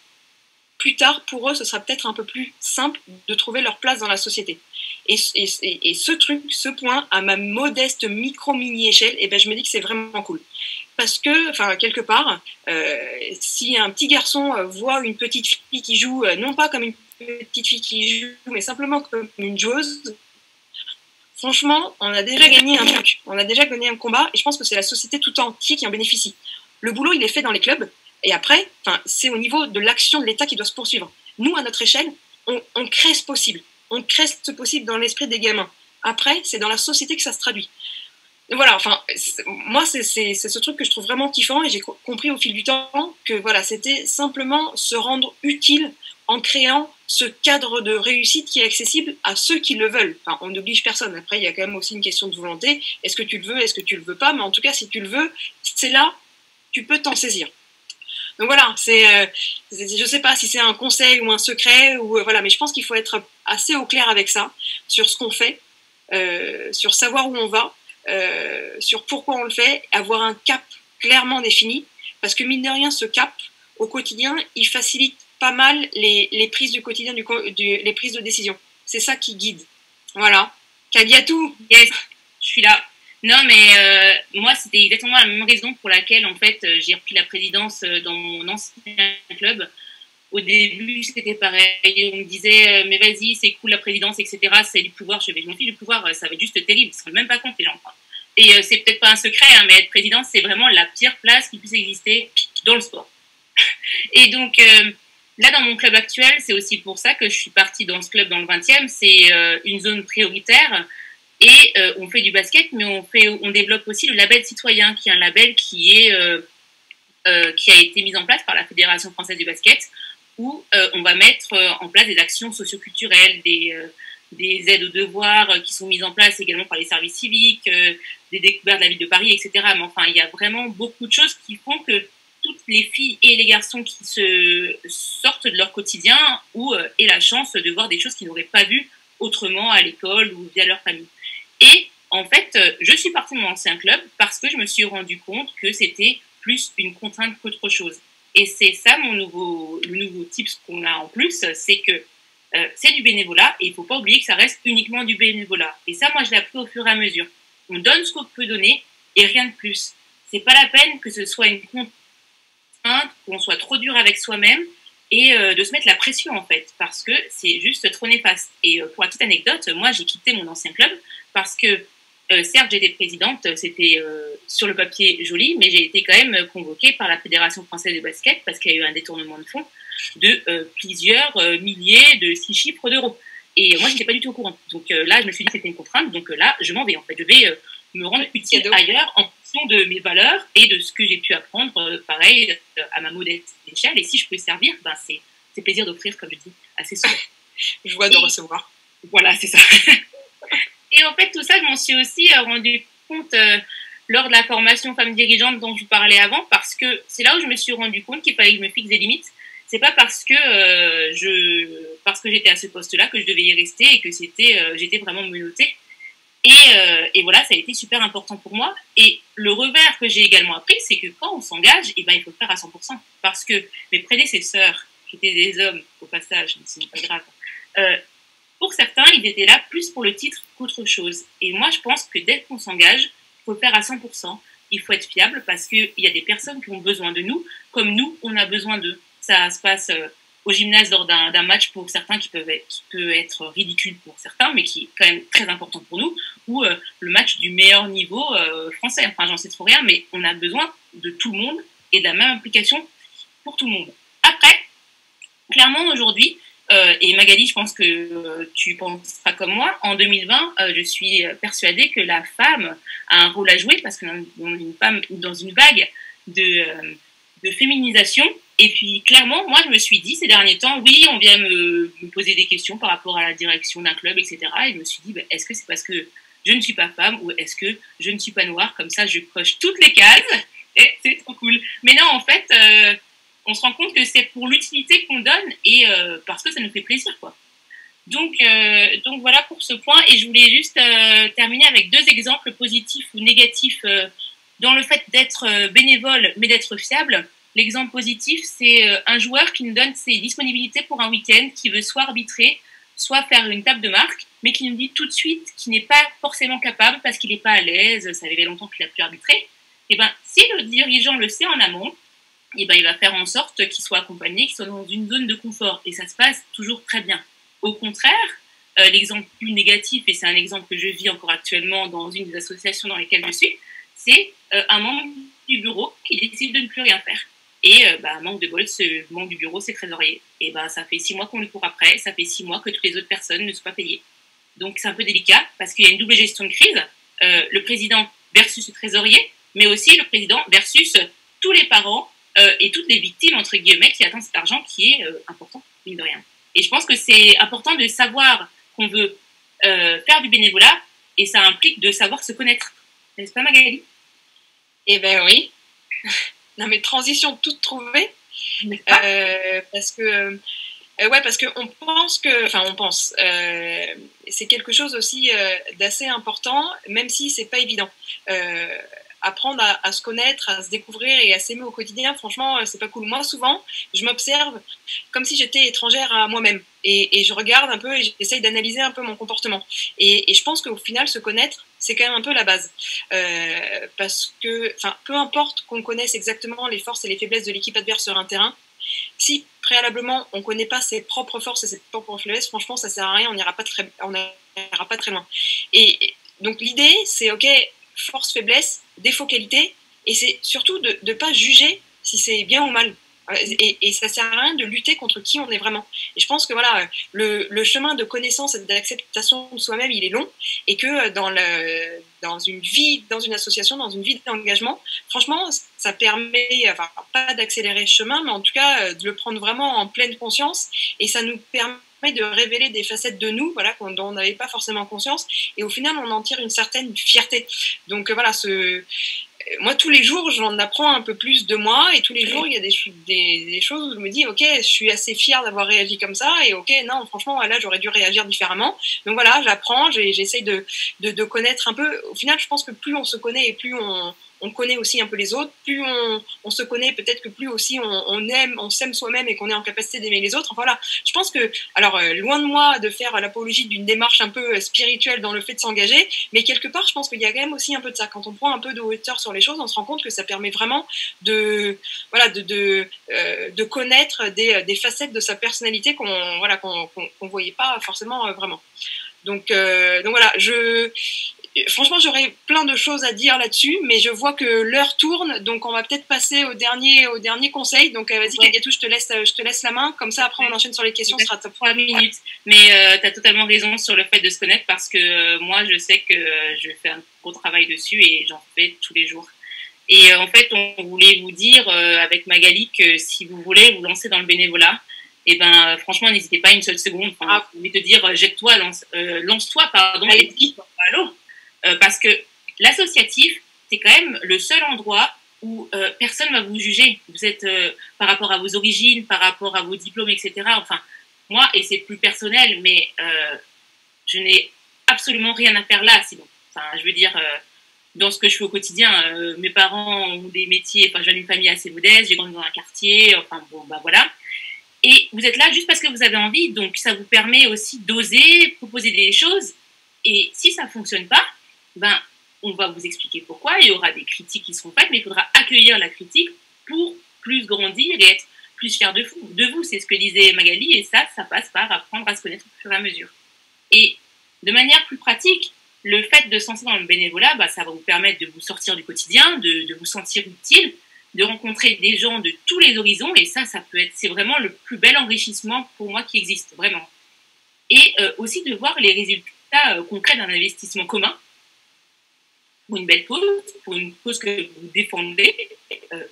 plus tard, pour eux, ce sera peut-être un peu plus simple de trouver leur place dans la société. Et ce point, à ma modeste micro-mini-échelle, eh ben, je me dis que c'est vraiment cool. Parce que, quelque part, si un petit garçon voit une petite fille qui joue, non pas comme une petite fille qui joue, mais simplement comme une joueuse, franchement, on a déjà gagné un truc. On a déjà gagné un combat, et je pense que c'est la société tout entière qui en bénéficie. Le boulot, il est fait dans les clubs, et après, c'est au niveau de l'action de l'État qui doit se poursuivre. Nous, à notre échelle, on crée ce possible. On crée ce possible dans l'esprit des gamins. Après, c'est dans la société que ça se traduit. Voilà, moi, c'est ce truc que je trouve vraiment kiffant, et j'ai compris au fil du temps que voilà, c'était simplement se rendre utile en créant ce cadre de réussite qui est accessible à ceux qui le veulent. Enfin, on n'oblige personne. Après, il y a quand même aussi une question de volonté. Est-ce que tu le veux, est-ce que tu le veux pas? Mais en tout cas, si tu le veux, c'est là, tu peux t'en saisir. Donc voilà, je sais pas si c'est un conseil ou un secret, voilà, mais je pense qu'il faut être assez au clair avec ça, sur ce qu'on fait, sur savoir où on va, sur pourquoi on le fait, avoir un cap clairement défini, parce que mine de rien, ce cap, au quotidien, il facilite pas mal les prises du quotidien, les prises de décision. C'est ça qui guide. Voilà. Kadiatou. Yes, je suis là. Non, mais moi, c'était exactement la même raison pour laquelle, en fait, j'ai repris la présidence dans mon ancien club. Au début, c'était pareil. On me disait, mais vas-y, c'est cool la présidence, etc. C'est du pouvoir. Je m'en fiche du pouvoir, ça va être juste terrible. Ils ne se rendent même pas compte, les gens. Et c'est peut-être pas un secret, hein, mais être président, c'est vraiment la pire place qui puisse exister dans le sport. Et donc, là, dans mon club actuel, c'est aussi pour ça que je suis partie dans ce club dans le 20e. C'est une zone prioritaire. Et on fait du basket, mais on développe aussi le label citoyen, qui est un label qui a été mis en place par la Fédération française du basket, où on va mettre en place des actions socioculturelles, des aides aux devoirs qui sont mises en place également par les services civiques, des découvertes de la ville de Paris, etc. Mais enfin, il y a vraiment beaucoup de choses qui font que toutes les filles et les garçons qui se sortent de leur quotidien aient la chance de voir des choses qu'ils n'auraient pas vues autrement à l'école ou via leur famille. Et en fait, je suis partie de mon ancien club parce que je me suis rendu compte que c'était plus une contrainte qu'autre chose. Et c'est ça le nouveau tips qu'on a en plus, c'est que c'est du bénévolat et il ne faut pas oublier que ça reste uniquement du bénévolat. Et ça, moi, je l'ai appris au fur et à mesure. On donne ce qu'on peut donner et rien de plus. C'est pas la peine que ce soit une contrainte, qu'on soit trop dur avec soi-même et de se mettre la pression, en fait, parce que c'est juste trop néfaste. Et pour la petite anecdote, moi, j'ai quitté mon ancien club parce que, certes, j'étais présidente, c'était sur le papier joli, mais j'ai été quand même convoquée par la Fédération française de basket parce qu'il y a eu un détournement de fonds de plusieurs milliers de 6 chiffres d'euros. Et moi, je n'étais pas du tout au courant. Donc là, je me suis dit que c'était une contrainte. Donc là, je m'en vais, en fait. Je vais me rendre utile ailleurs en fonction de mes valeurs et de ce que j'ai pu apprendre, pareil, à ma modeste échelle. Et si je peux servir, ben, c'est plaisir d'offrir, comme je dis, assez souvent. Joie de recevoir. Voilà, c'est ça. Et en fait, tout ça, je m'en suis aussi rendu compte lors de la formation femme dirigeante dont je vous parlais avant, parce que c'est là où je me suis rendu compte qu'il fallait que je me fixe des limites. C'est pas parce que j'étais à ce poste-là que je devais y rester et que j'étais vraiment menottée. Et voilà, ça a été super important pour moi. Et le revers que j'ai également appris, c'est que quand on s'engage, eh ben, il faut le faire à 100%. Parce que mes prédécesseurs, qui étaient des hommes, au passage, mais ce n'est pas grave, pour certains, ils étaient là plus pour le titre qu'autre chose. Et moi, je pense que dès qu'on s'engage, il faut le faire à 100%. Il faut être fiable parce qu'il y a des personnes qui ont besoin de nous, comme nous, on a besoin d'eux. Ça se passe au gymnase lors d'un match pour certains qui peut être ridicule pour certains, mais qui est quand même très important pour nous, ou le match du meilleur niveau français. Enfin, j'en sais trop rien, mais on a besoin de tout le monde et de la même implication pour tout le monde. Après, clairement, aujourd'hui, et Magali, je pense que tu penseras comme moi, en 2020, je suis persuadée que la femme a un rôle à jouer, parce que dans une vague de féminisation. Et puis, clairement, moi, je me suis dit ces derniers temps, oui, on vient me poser des questions par rapport à la direction d'un club, etc. Et je me suis dit, est-ce que c'est parce que je ne suis pas femme ou est-ce que je ne suis pas noire? Comme ça, je coche toutes les cases et c'est trop cool. Mais non, en fait, on se rend compte que c'est pour l'utilité qu'on donne et parce que ça nous fait plaisir, quoi. Donc voilà pour ce point. Et je voulais juste terminer avec 2 exemples positifs ou négatifs dans le fait d'être bénévole mais d'être fiable. L'exemple positif, c'est un joueur qui nous donne ses disponibilités pour un week-end, qui veut soit arbitrer, soit faire une table de marque, mais qui nous dit tout de suite qu'il n'est pas forcément capable parce qu'il n'est pas à l'aise, ça fait longtemps qu'il a pu arbitrer. Et ben, si le dirigeant le sait en amont, et ben, il va faire en sorte qu'il soit accompagné, qu'il soit dans une zone de confort. Et ça se passe toujours très bien. Au contraire, l'exemple plus négatif, et c'est un exemple que je vis encore actuellement dans une des associations dans lesquelles je suis, c'est un membre du bureau qui décide de ne plus rien faire. Et manque de bol, ce membre du bureau, c'est trésorier. Et ça fait 6 mois qu'on le court après, ça fait 6 mois que toutes les autres personnes ne sont pas payées. Donc c'est un peu délicat parce qu'il y a une double gestion de crise, le président versus le trésorier, mais aussi le président versus tous les parents et toutes les victimes, entre guillemets, qui attendent cet argent qui est important, mine de rien. Et je pense que c'est important de savoir qu'on veut faire du bénévolat et ça implique de savoir se connaître. N'est-ce pas, Magali? Eh ben oui. Non mais transition toute trouvée. Parce que on pense que, enfin on pense, c'est quelque chose aussi d'assez important, même si c'est pas évident. Apprendre à se connaître, à se découvrir et à s'aimer au quotidien, franchement, c'est pas cool. Moi, souvent, je m'observe comme si j'étais étrangère à moi-même. Et je regarde un peu et j'essaye d'analyser un peu mon comportement. Et je pense qu'au final, se connaître, c'est quand même un peu la base. Parce que, enfin, peu importe qu'on connaisse exactement les forces et les faiblesses de l'équipe adverse sur un terrain, si préalablement on ne connaît pas ses propres forces et ses propres faiblesses, franchement, ça ne sert à rien, on n'ira pas très loin. Et donc l'idée, c'est ok, force, faiblesse, défaut, qualité, et c'est surtout de ne pas juger si c'est bien ou mal. Et ça sert à rien de lutter contre qui on est vraiment. Et je pense que voilà, le chemin de connaissance et d'acceptation de soi-même, il est long, et que dans une vie, dans une association, dans une vie d'engagement, franchement, ça permet, enfin, pas d'accélérer le chemin, mais en tout cas de le prendre vraiment en pleine conscience, et ça nous permet de révéler des facettes de nous, voilà, dont on n'avait pas forcément conscience, et au final, on en tire une certaine fierté. Donc voilà, moi, tous les jours, j'en apprends un peu plus de moi, et tous les jours, il y a des choses où je me dis, ok, je suis assez fière d'avoir réagi comme ça, et ok, non, franchement, là, j'aurais dû réagir différemment. Donc voilà, j'apprends, j'essaye de connaître un peu. Au final, je pense que plus on se connaît et plus on connaît aussi un peu les autres, plus on se connaît, peut-être que plus aussi on s'aime soi-même et qu'on est en capacité d'aimer les autres. Enfin, voilà, je pense que, alors, loin de moi de faire l'apologie d'une démarche un peu spirituelle dans le fait de s'engager, mais quelque part, je pense qu'il y a quand même aussi un peu de ça. Quand on prend un peu de hauteur sur les choses, on se rend compte que ça permet vraiment de connaître des facettes de sa personnalité qu'on voyait pas forcément vraiment. Donc voilà, franchement, j'aurais plein de choses à dire là-dessus, mais je vois que l'heure tourne, donc on va peut-être passer au dernier conseil. Donc vas-y, ouais. Kadiatou, je te laisse la main, comme ça après on enchaîne sur les questions, ce sera top. 3 minutes, mais tu as totalement raison sur le fait de se connaître, parce que moi je sais que je fais un gros travail dessus et j'en fais tous les jours. Et en fait, on voulait vous dire avec Magali que si vous voulez vous lancer dans le bénévolat, et franchement, n'hésitez pas une seule seconde. Enfin, je voulais te dire, jette-toi, lance-toi, pardon, et dis à l'eau. Parce que l'associatif, c'est quand même le seul endroit où personne ne va vous juger. Vous êtes par rapport à vos origines, par rapport à vos diplômes, etc. Enfin, moi, et c'est plus personnel, mais je n'ai absolument rien à faire là, sinon. Enfin, je veux dire, dans ce que je fais au quotidien, mes parents ont des métiers, enfin, je viens d'une famille assez modeste, j'ai grandi dans un quartier, enfin, bon, voilà. Et vous êtes là juste parce que vous avez envie, donc ça vous permet aussi d'oser, proposer des choses. Et si ça ne fonctionne pas, on va vous expliquer pourquoi. Il y aura des critiques qui seront faites, mais il faudra accueillir la critique pour plus grandir et être plus fier de vous. C'est ce que disait Magali, et ça passe par apprendre à se connaître au fur et à mesure. Et de manière plus pratique, le fait de se lancer dans le bénévolat, ça va vous permettre de vous sortir du quotidien, de vous sentir utile, de rencontrer des gens de tous les horizons, et c'est vraiment le plus bel enrichissement pour moi qui existe, vraiment. Et aussi de voir les résultats concrets d'un investissement commun pour une belle cause, pour une cause que vous défendez,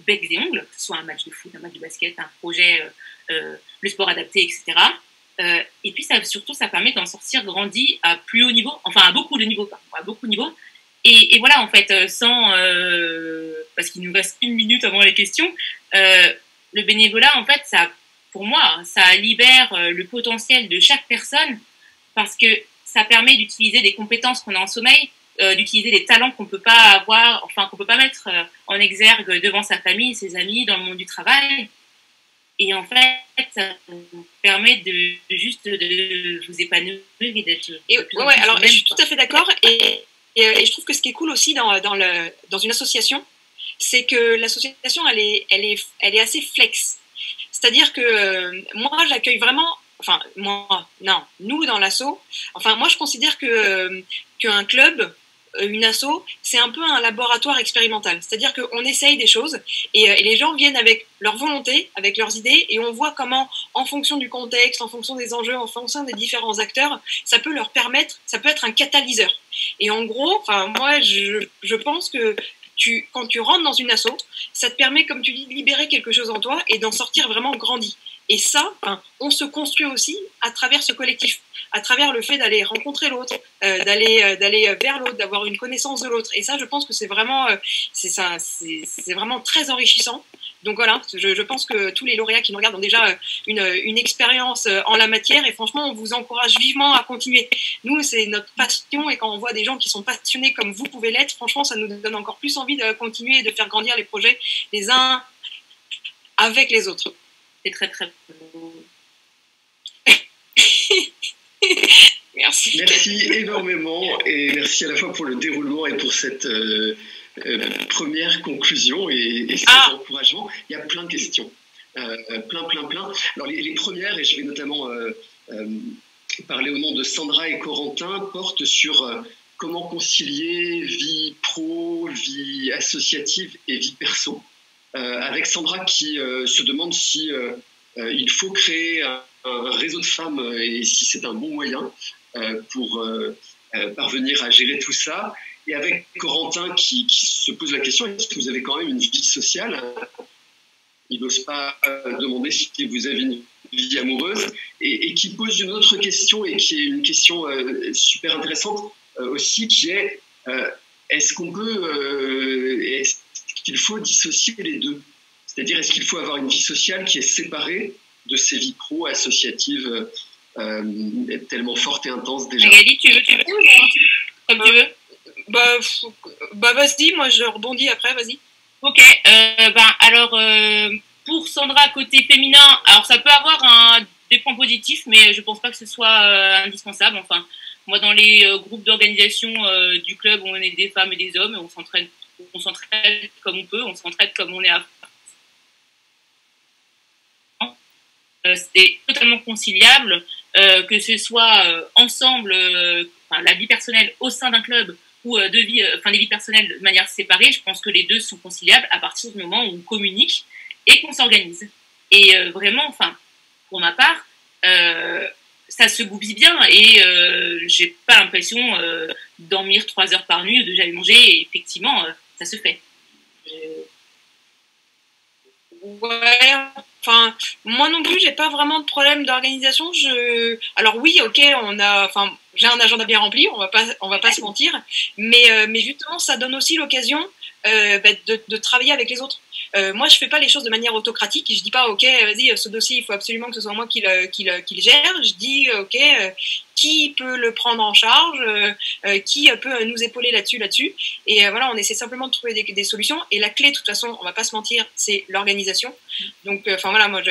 becs et ongles, que ce soit un match de foot, un match de basket, un projet, le sport adapté, etc. Et puis surtout, ça permet d'en sortir grandi à plus haut niveau, enfin à beaucoup de niveaux, pardon, à beaucoup de niveaux. Et voilà, en fait, parce qu'il nous reste 1 minute avant les questions, le bénévolat, en fait, ça, pour moi, ça libère le potentiel de chaque personne parce que ça permet d'utiliser des compétences qu'on a en sommeil, d'utiliser des talents qu'on peut pas avoir, enfin qu'on peut pas mettre en exergue devant sa famille, ses amis, dans le monde du travail. Et en fait, ça vous permet de juste de vous épanouir et d'être. Ouais, alors je suis tout à fait d'accord. Et je trouve que ce qui est cool aussi dans une association, c'est que l'association, elle est assez flex. C'est-à-dire que moi, j'accueille vraiment. Enfin, nous dans l'asso. Enfin, moi, je considère qu'un club, une asso, c'est un peu un laboratoire expérimental. C'est-à-dire qu'on essaye des choses et les gens viennent avec leur volonté, avec leurs idées, et on voit comment, en fonction du contexte, en fonction des enjeux, en fonction des différents acteurs, ça peut leur permettre, ça peut être un catalyseur. Et en gros, enfin, moi, je pense que quand tu rentres dans une asso, ça te permet, comme tu dis, de libérer quelque chose en toi et d'en sortir vraiment grandi. Et ça, on se construit aussi à travers ce collectif, à travers le fait d'aller rencontrer l'autre, d'aller vers l'autre, d'avoir une connaissance de l'autre. Et ça, je pense que c'est vraiment très enrichissant. Donc voilà, je pense que tous les lauréats qui nous regardent ont déjà une expérience en la matière et franchement, on vous encourage vivement à continuer. Nous, c'est notre passion et quand on voit des gens qui sont passionnés comme vous pouvez l'être, franchement, ça nous donne encore plus envie de continuer et de faire grandir les projets les uns avec les autres. C'est très, très beau. Merci. Merci énormément et merci à la fois pour le déroulement et pour cette première conclusion et ces encouragements. Il y a plein de questions, plein. Alors les premières, et je vais notamment parler au nom de Sandra et Corentin, portent sur comment concilier vie pro, vie associative et vie perso. Avec Sandra qui se demande si il faut créer un réseau de femmes et si c'est un bon moyen pour parvenir à gérer tout ça. Et avec Corentin qui se pose la question, est-ce que vous avez quand même une vie sociale ? Il n'ose pas demander si vous avez une vie amoureuse et qui pose une autre question et qui est une question super intéressante aussi qui est est-ce qu'il faut dissocier les deux ? C'est-à-dire, est-ce qu'il faut avoir une vie sociale qui est séparée de ses vies pro associatives tellement fortes et intenses déjà ? Magali, tu veux comme tu veux. Bah vas-y, moi je rebondis après, vas-y. Ok, alors pour Sandra côté féminin, alors ça peut avoir des points positifs, mais je pense pas que ce soit indispensable. Enfin, moi dans les groupes d'organisation du club, on est des femmes et des hommes, on s'entraide comme on peut, on s'entraide comme on est à c'est totalement conciliable, que ce soit ensemble, la vie personnelle au sein d'un club ou les vies personnelles de manière séparée. Je pense que les deux sont conciliables à partir du moment où on communique et qu'on s'organise. Et vraiment, pour ma part, ça se goupille bien et j'ai pas l'impression de dormir 3 heures par nuit ou de jamais manger. Et effectivement, ça se fait. Ouais, moi non plus, j'ai pas vraiment de problème d'organisation. Alors oui, ok, j'ai un agenda bien rempli, on va pas se mentir, mais justement, ça donne aussi l'occasion de travailler avec les autres. Moi, je fais pas les choses de manière autocratique. Je dis pas, ok, vas-y, ce dossier, il faut absolument que ce soit moi qui le gère. Je dis, ok, qui peut le prendre en charge, qui peut nous épauler là-dessus. Et voilà, on essaie simplement de trouver des solutions. Et la clé, de toute façon, on va pas se mentir, c'est l'organisation. Donc, voilà, moi, je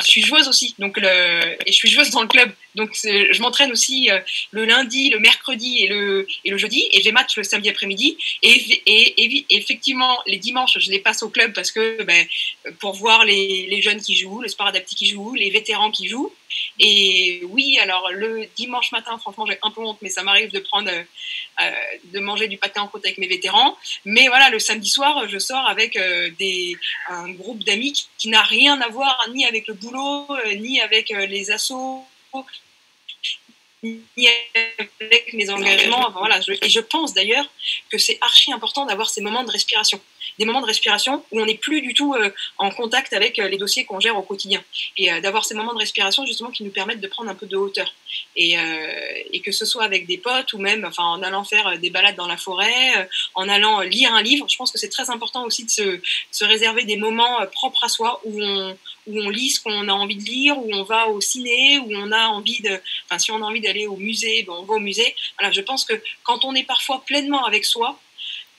suis joueuse aussi, et je suis joueuse dans le club, donc je m'entraîne aussi le lundi, le mercredi et le jeudi, et j'ai match le samedi après-midi, et effectivement les dimanches je les passe au club parce que pour voir les jeunes qui jouent, le sport adapté qui joue, les vétérans qui jouent. Et oui, alors le dimanche matin, franchement j'ai un peu honte, mais ça m'arrive de manger du pâté en croûte avec mes vétérans. Mais voilà, le samedi soir, je sors avec un groupe d'amis qui n'a rien à voir ni avec le boulot, ni avec les assos, avec mes engagements. Enfin, voilà, et je pense d'ailleurs que c'est archi important d'avoir ces moments de respiration. Des moments de respiration où on n'est plus du tout en contact avec les dossiers qu'on gère au quotidien. Et d'avoir ces moments de respiration justement qui nous permettent de prendre un peu de hauteur. Et que ce soit avec des potes ou même enfin, en allant faire des balades dans la forêt, en allant lire un livre. Je pense que c'est très important aussi de se réserver des moments propres à soi où on lit ce qu'on a envie de lire, où on va au ciné, où on a envie de... Enfin, si on a envie d'aller au musée, ben on va au musée. Voilà, je pense que quand on est parfois pleinement avec soi,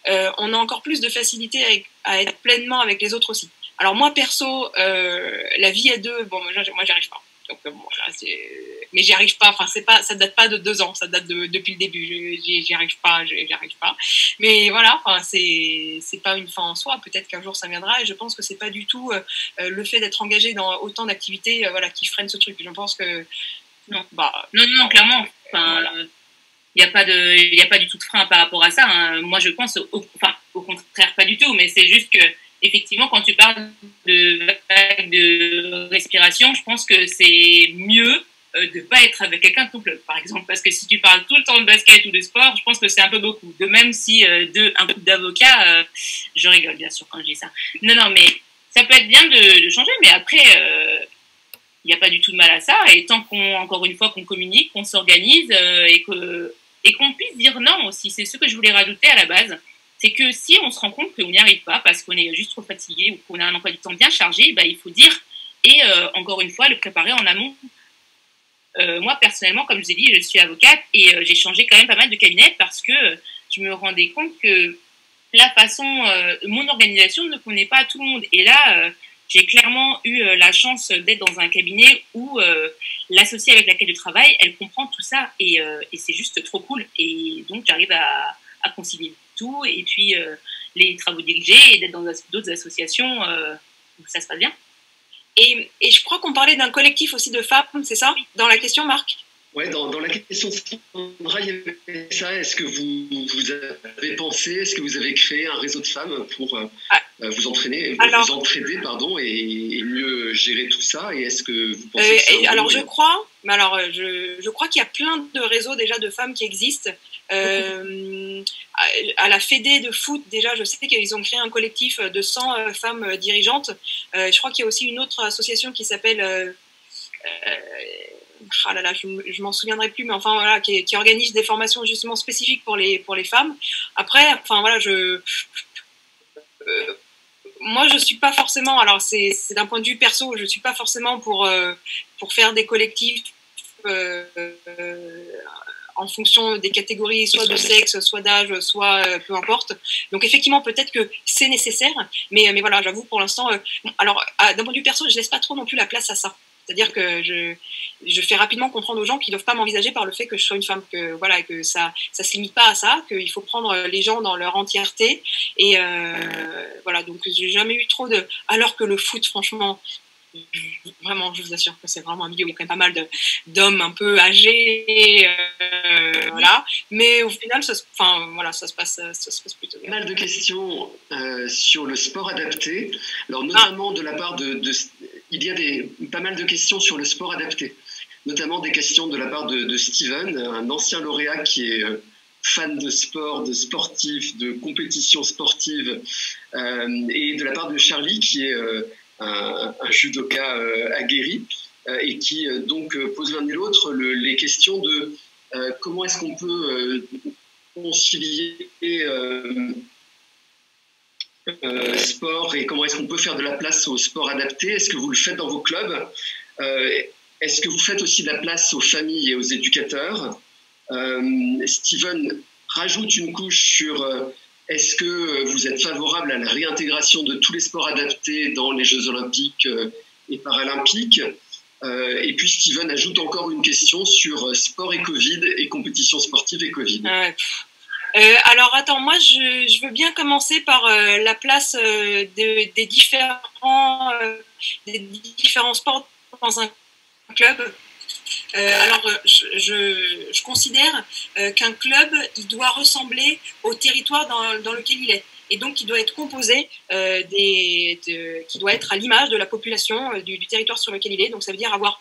on a encore plus de facilité à être pleinement avec les autres aussi. Alors moi, perso, la vie à deux, bon, moi, j'y arrive pas. Donc, bon, mais j'y arrive pas. Enfin, ça date pas de 2 ans, ça date depuis le début. J'y arrive pas. Mais voilà, enfin, c'est pas une fin en soi. Peut-être qu'un jour ça viendra. Et je pense que c'est pas du tout le fait d'être engagé dans autant d'activités, voilà, qui freine ce truc. Je pense que non, non, clairement. Enfin, voilà. Il n'y a pas du tout de frein par rapport à ça. Hein. Moi, je pense, au contraire, pas du tout. Mais c'est juste que, effectivement, quand tu parles de respiration, je pense que c'est mieux de ne pas être avec quelqu'un de ton club, par exemple. Parce que si tu parles tout le temps de basket ou de sport, je pense que c'est un peu beaucoup. De même si un couple d'avocats, je rigole bien sûr quand je dis ça. Non, mais ça peut être bien de changer. Mais après... il n'y a pas du tout de mal à ça. Et tant encore une fois, qu'on communique, qu'on s'organise et qu'on puisse dire non aussi. C'est ce que je voulais rajouter à la base. C'est que si on se rend compte qu'on n'y arrive pas parce qu'on est juste trop fatigué ou qu'on a un emploi du temps bien chargé, bah, il faut dire et encore une fois, le préparer en amont. Moi, personnellement, comme je vous ai dit, je suis avocate et j'ai changé quand même pas mal de cabinets parce que je me rendais compte que la façon, mon organisation ne connaît pas à tout le monde. Et là, j'ai clairement eu la chance d'être dans un cabinet où l'associée avec laquelle je travaille, elle comprend tout ça et c'est juste trop cool. Et donc, j'arrive à concilier tout et puis les travaux dirigés et d'être dans d'autres associations où ça se passe bien. Et je crois qu'on parlait d'un collectif aussi de femmes, c'est ça, dans la question, Marc? Oui, dans la question de Sandra, il y avait ça. Est-ce que vous avez pensé, est-ce que vous avez créé un réseau de femmes pour vous entraîner, vous entraider, pardon, et mieux gérer tout ça? Et est-ce que vous pensez que c'est alors, je crois qu'il y a plein de réseaux déjà de femmes qui existent. À la Fédé de foot, déjà, je sais qu'ils ont créé un collectif de 100 femmes dirigeantes. Je crois qu'il y a aussi une autre association qui s'appelle... ah là là, je m'en souviendrai plus, mais enfin voilà, qui organise des formations justement spécifiques pour les femmes. Après, enfin voilà, moi je suis pas forcément, alors c'est d'un point de vue perso, je suis pas forcément pour faire des collectifs en fonction des catégories, soit de sexe, soit d'âge, soit peu importe. Donc effectivement, peut-être que c'est nécessaire, mais voilà, j'avoue pour l'instant, alors d'un point de vue perso, je laisse pas trop non plus la place à ça. C'est-à-dire que je fais rapidement comprendre aux gens qu'ils ne doivent pas m'envisager par le fait que je sois une femme, que voilà, que ça se limite pas à ça, qu'il faut prendre les gens dans leur entièreté. Et voilà, donc j'ai jamais eu trop de... Alors que le foot, franchement, vraiment, je vous assure que c'est vraiment un milieu où il y a quand même pas mal d'hommes un peu âgés, voilà. Mais au final, ça se passe plutôt bien. Pas mal de questions sur le sport adapté. Alors notamment de la part il y a pas mal de questions sur le sport adapté, notamment des questions de la part de Steven, un ancien lauréat qui est fan de sport, de sportifs, de compétitions sportives, et de la part de Charlie qui est un judoka aguerri et qui donc pose l'un et l'autre les questions de comment est-ce qu'on peut concilier sport et comment est-ce qu'on peut faire de la place au sport adapté. Est-ce que vous le faites dans vos clubs? Est-ce que vous faites aussi de la place aux familles et aux éducateurs? Steven rajoute une couche sur est-ce que vous êtes favorable à la réintégration de tous les sports adaptés dans les Jeux Olympiques et Paralympiques? Et puis Steven ajoute encore une question sur sport et Covid et compétition sportive et Covid. Alors attends, moi je veux bien commencer par la place des différents sports dans un club. Alors, je considère qu'un club, il doit ressembler au territoire dans lequel il est. et donc qui doit être composé qui doit être à l'image de la population du territoire sur lequel il est. Donc ça veut dire avoir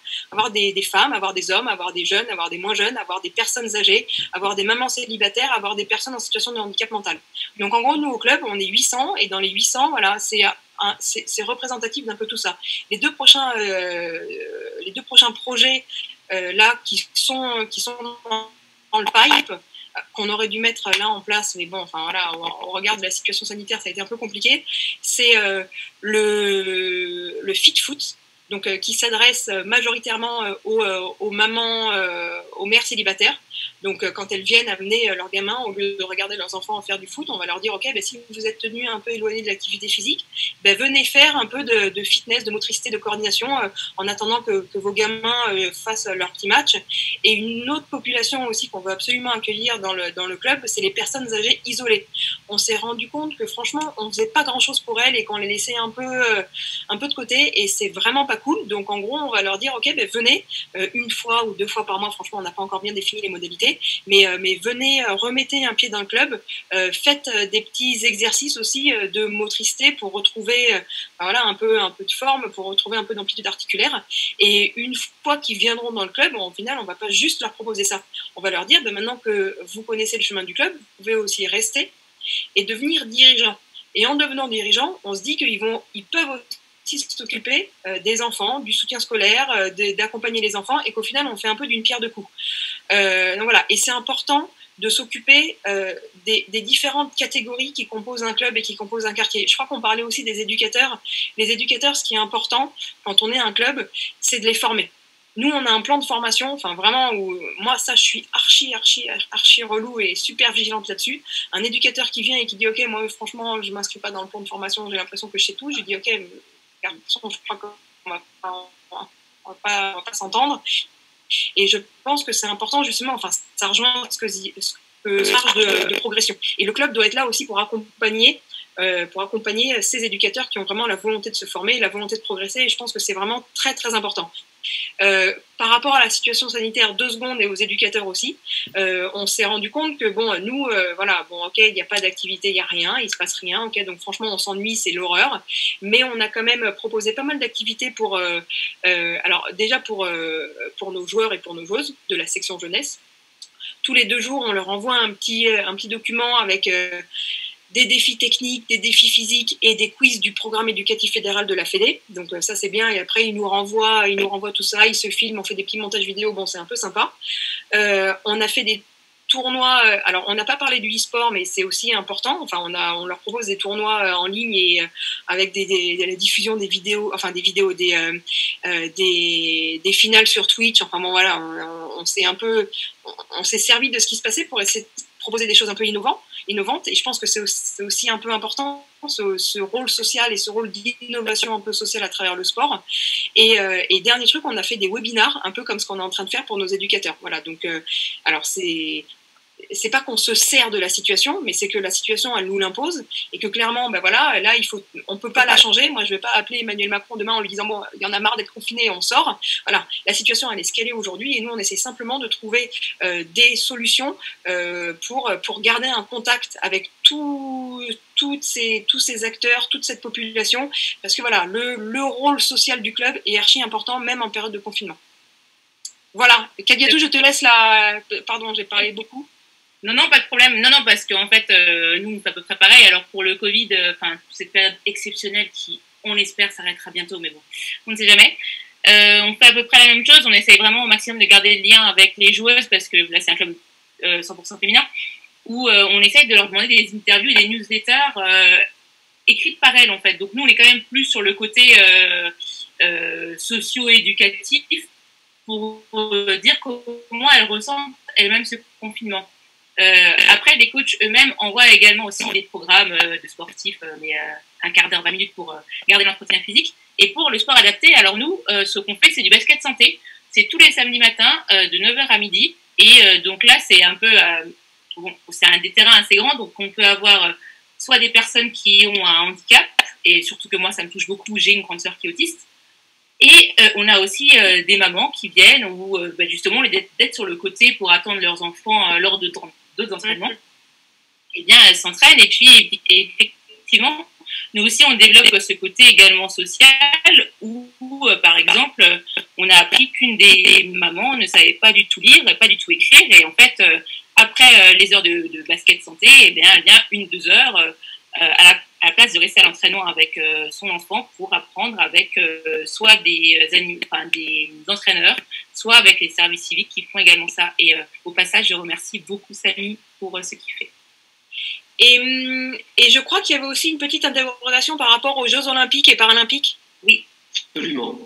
des femmes, avoir des hommes, avoir des jeunes, avoir des moins jeunes, avoir des personnes âgées, avoir des mamans célibataires, avoir des personnes en situation de handicap mental. Donc en gros, nous au club, on est 800, et dans les 800, voilà, c'est représentatif d'un peu tout ça. Les deux prochains projets là qui sont dans le pipe, qu'on aurait dû mettre là en place, mais bon, enfin voilà, au regard de la situation sanitaire, ça a été un peu compliqué. C'est le Fit Foot, donc qui s'adresse majoritairement aux mamans, aux mères célibataires. Donc quand elles viennent amener leurs gamins, au lieu de regarder leurs enfants faire du foot, on va leur dire ok, ben, si vous êtes tenu un peu éloigné de l'activité physique, ben, venez faire un peu de fitness, de motricité, de coordination en attendant que vos gamins fassent leur petit match. Et une autre population aussi qu'on veut absolument accueillir dans le club, c'est les personnes âgées isolées. On s'est rendu compte que franchement on faisait pas grand chose pour elles et qu'on les laissait un peu de côté, et c'est vraiment pas cool. Donc en gros on va leur dire ok, ben, venez une fois ou 2 fois par mois, franchement on n'a pas encore bien défini les modalités, mais venez, remettez un pied dans le club, faites des petits exercices aussi de motricité pour retrouver voilà, un peu de forme, pour retrouver un peu d'amplitude articulaire. Et une fois qu'ils viendront dans le club, au final on va pas juste leur proposer ça, on va leur dire ben, maintenant que vous connaissez le chemin du club, vous pouvez aussi rester et devenir dirigeant. Et en devenant dirigeant, on se dit qu'ils peuvent aussi s'occuper des enfants, du soutien scolaire, d'accompagner les enfants, et qu'au final on fait un peu d'une pierre deux coups. Donc voilà, et c'est important de s'occuper des différentes catégories qui composent un club et qui composent un quartier. Je crois qu'on parlait aussi des éducateurs. Les éducateurs, ce qui est important quand on est un club, c'est de les former. Nous, on a un plan de formation, enfin vraiment, où moi, ça, je suis archi relou et super vigilante là-dessus. Un éducateur qui vient et qui dit, ok, moi, franchement, je m'inscris pas dans le plan de formation, j'ai l'impression que je sais tout. Je dis, ok, garçon, je crois qu'on va pas s'entendre. Et je pense que c'est important, justement, enfin, ça rejoint ce que marge de progression. Et le club doit être là aussi pour accompagner ces éducateurs qui ont vraiment la volonté de se former, la volonté de progresser, et je pense que c'est vraiment très, très important. Par rapport à la situation sanitaire, 2 secondes, et aux éducateurs aussi, on s'est rendu compte que bon, nous, voilà, bon, ok, il n'y a pas d'activité, il n'y a rien, il se passe rien, ok, donc franchement, on s'ennuie, c'est l'horreur, mais on a quand même proposé pas mal d'activités pour, alors déjà pour nos joueurs et pour nos joueuses de la section jeunesse. Tous les 2 jours, on leur envoie un petit document avec des défis techniques, des défis physiques et des quiz du programme éducatif fédéral de la Fédé. Donc ça c'est bien, et après ils nous renvoient tout ça, ils se filment, on fait des petits montages vidéo, bon c'est un peu sympa. On a fait des tournois, alors on n'a pas parlé du e-sport, mais c'est aussi important, enfin on leur propose des tournois en ligne et avec la diffusion des vidéos, enfin des finales sur Twitch, enfin bon voilà, on s'est servi de ce qui se passait pour essayer de proposer des choses un peu innovantes, et je pense que c'est aussi un peu important ce rôle social et ce rôle d'innovation un peu sociale à travers le sport. Et dernier truc, on a fait des webinars un peu comme ce qu'on est en train de faire pour nos éducateurs. Voilà, donc alors c'est pas qu'on se sert de la situation, mais c'est que la situation elle nous l'impose, et que clairement ben voilà, là on peut pas la changer. Moi je vais pas appeler Emmanuel Macron demain en lui disant bon, il y en a marre d'être confiné, on sort. Voilà, la situation elle est ce qu'elle est aujourd'hui, et nous on essaie simplement de trouver des solutions pour garder un contact avec tous ces acteurs, toute cette population, parce que voilà, le rôle social du club est archi important, même en période de confinement. Voilà, Kadiatou, je te laisse là. Pardon, j'ai parlé beaucoup. Non, pas de problème. Non, parce qu'en fait, nous, on fait à peu près pareil. Alors, pour le Covid, cette période exceptionnelle qui, on l'espère, s'arrêtera bientôt, mais bon, on ne sait jamais. On fait à peu près la même chose. On essaye vraiment au maximum de garder le lien avec les joueuses, parce que là, c'est un club 100% féminin, où on essaye de leur demander des interviews et des newsletters écrites par elles, en fait. Donc, nous, on est quand même plus sur le côté socio-éducatif pour dire comment elles ressentent elles-mêmes ce confinement. Après, les coachs eux-mêmes envoient également aussi des programmes de sportifs, mais un quart d'heure, 20 minutes pour garder l'entretien physique. Et pour le sport adapté, alors nous, ce qu'on fait, c'est du basket santé. C'est tous les samedis matins de 9h à midi. Et donc là, c'est un peu, bon, c'est des terrains assez grands, donc on peut avoir soit des personnes qui ont un handicap, et surtout que moi, ça me touche beaucoup, j'ai une grande sœur qui est autiste. Et on a aussi des mamans qui viennent ou justement d'être sur le côté pour attendre leurs enfants lors d'autres entraînements. Eh bien, elles s'entraînent, et puis effectivement, nous aussi, on développe ce côté également social où, par exemple, on a appris qu'une des mamans ne savait pas du tout lire, pas du tout écrire. Et en fait, après les heures de basket santé, eh bien, elle vient 1-2 heures à la place de rester à l'entraînement avec son enfant pour apprendre avec soit des entraîneurs, soit avec les services civiques qui font également ça. Et au passage, je remercie beaucoup Samy pour ce qu'il fait. Et je crois qu'il y avait aussi une petite interrogation par rapport aux Jeux Olympiques et Paralympiques. Oui. Absolument.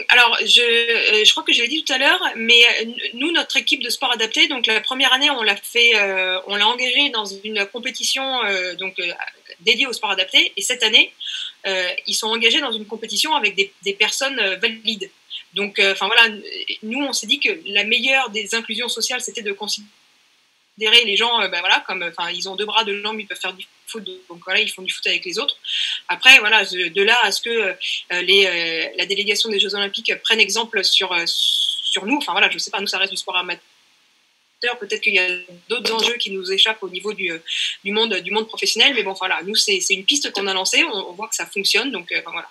Alors, je crois que je l'ai dit tout à l'heure, mais nous, notre équipe de sport adapté, donc la première année, on l'a engagé dans une compétition dédiée au sport adapté, et cette année, ils sont engagés dans une compétition avec des personnes valides. Donc, voilà, nous, on s'est dit que la meilleure des inclusions sociales, c'était de considérer les gens, comme, ils ont 2 bras, 2 jambes, ils peuvent faire du foot, donc voilà, ils font du foot avec les autres. Après, voilà, de là à ce que la délégation des Jeux Olympiques prenne exemple sur nous, je sais pas, nous ça reste du sport amateur, peut-être qu'il y a d'autres enjeux qui nous échappent au niveau du monde professionnel, mais bon, voilà, nous c'est une piste qu'on a lancée, on voit que ça fonctionne, donc voilà.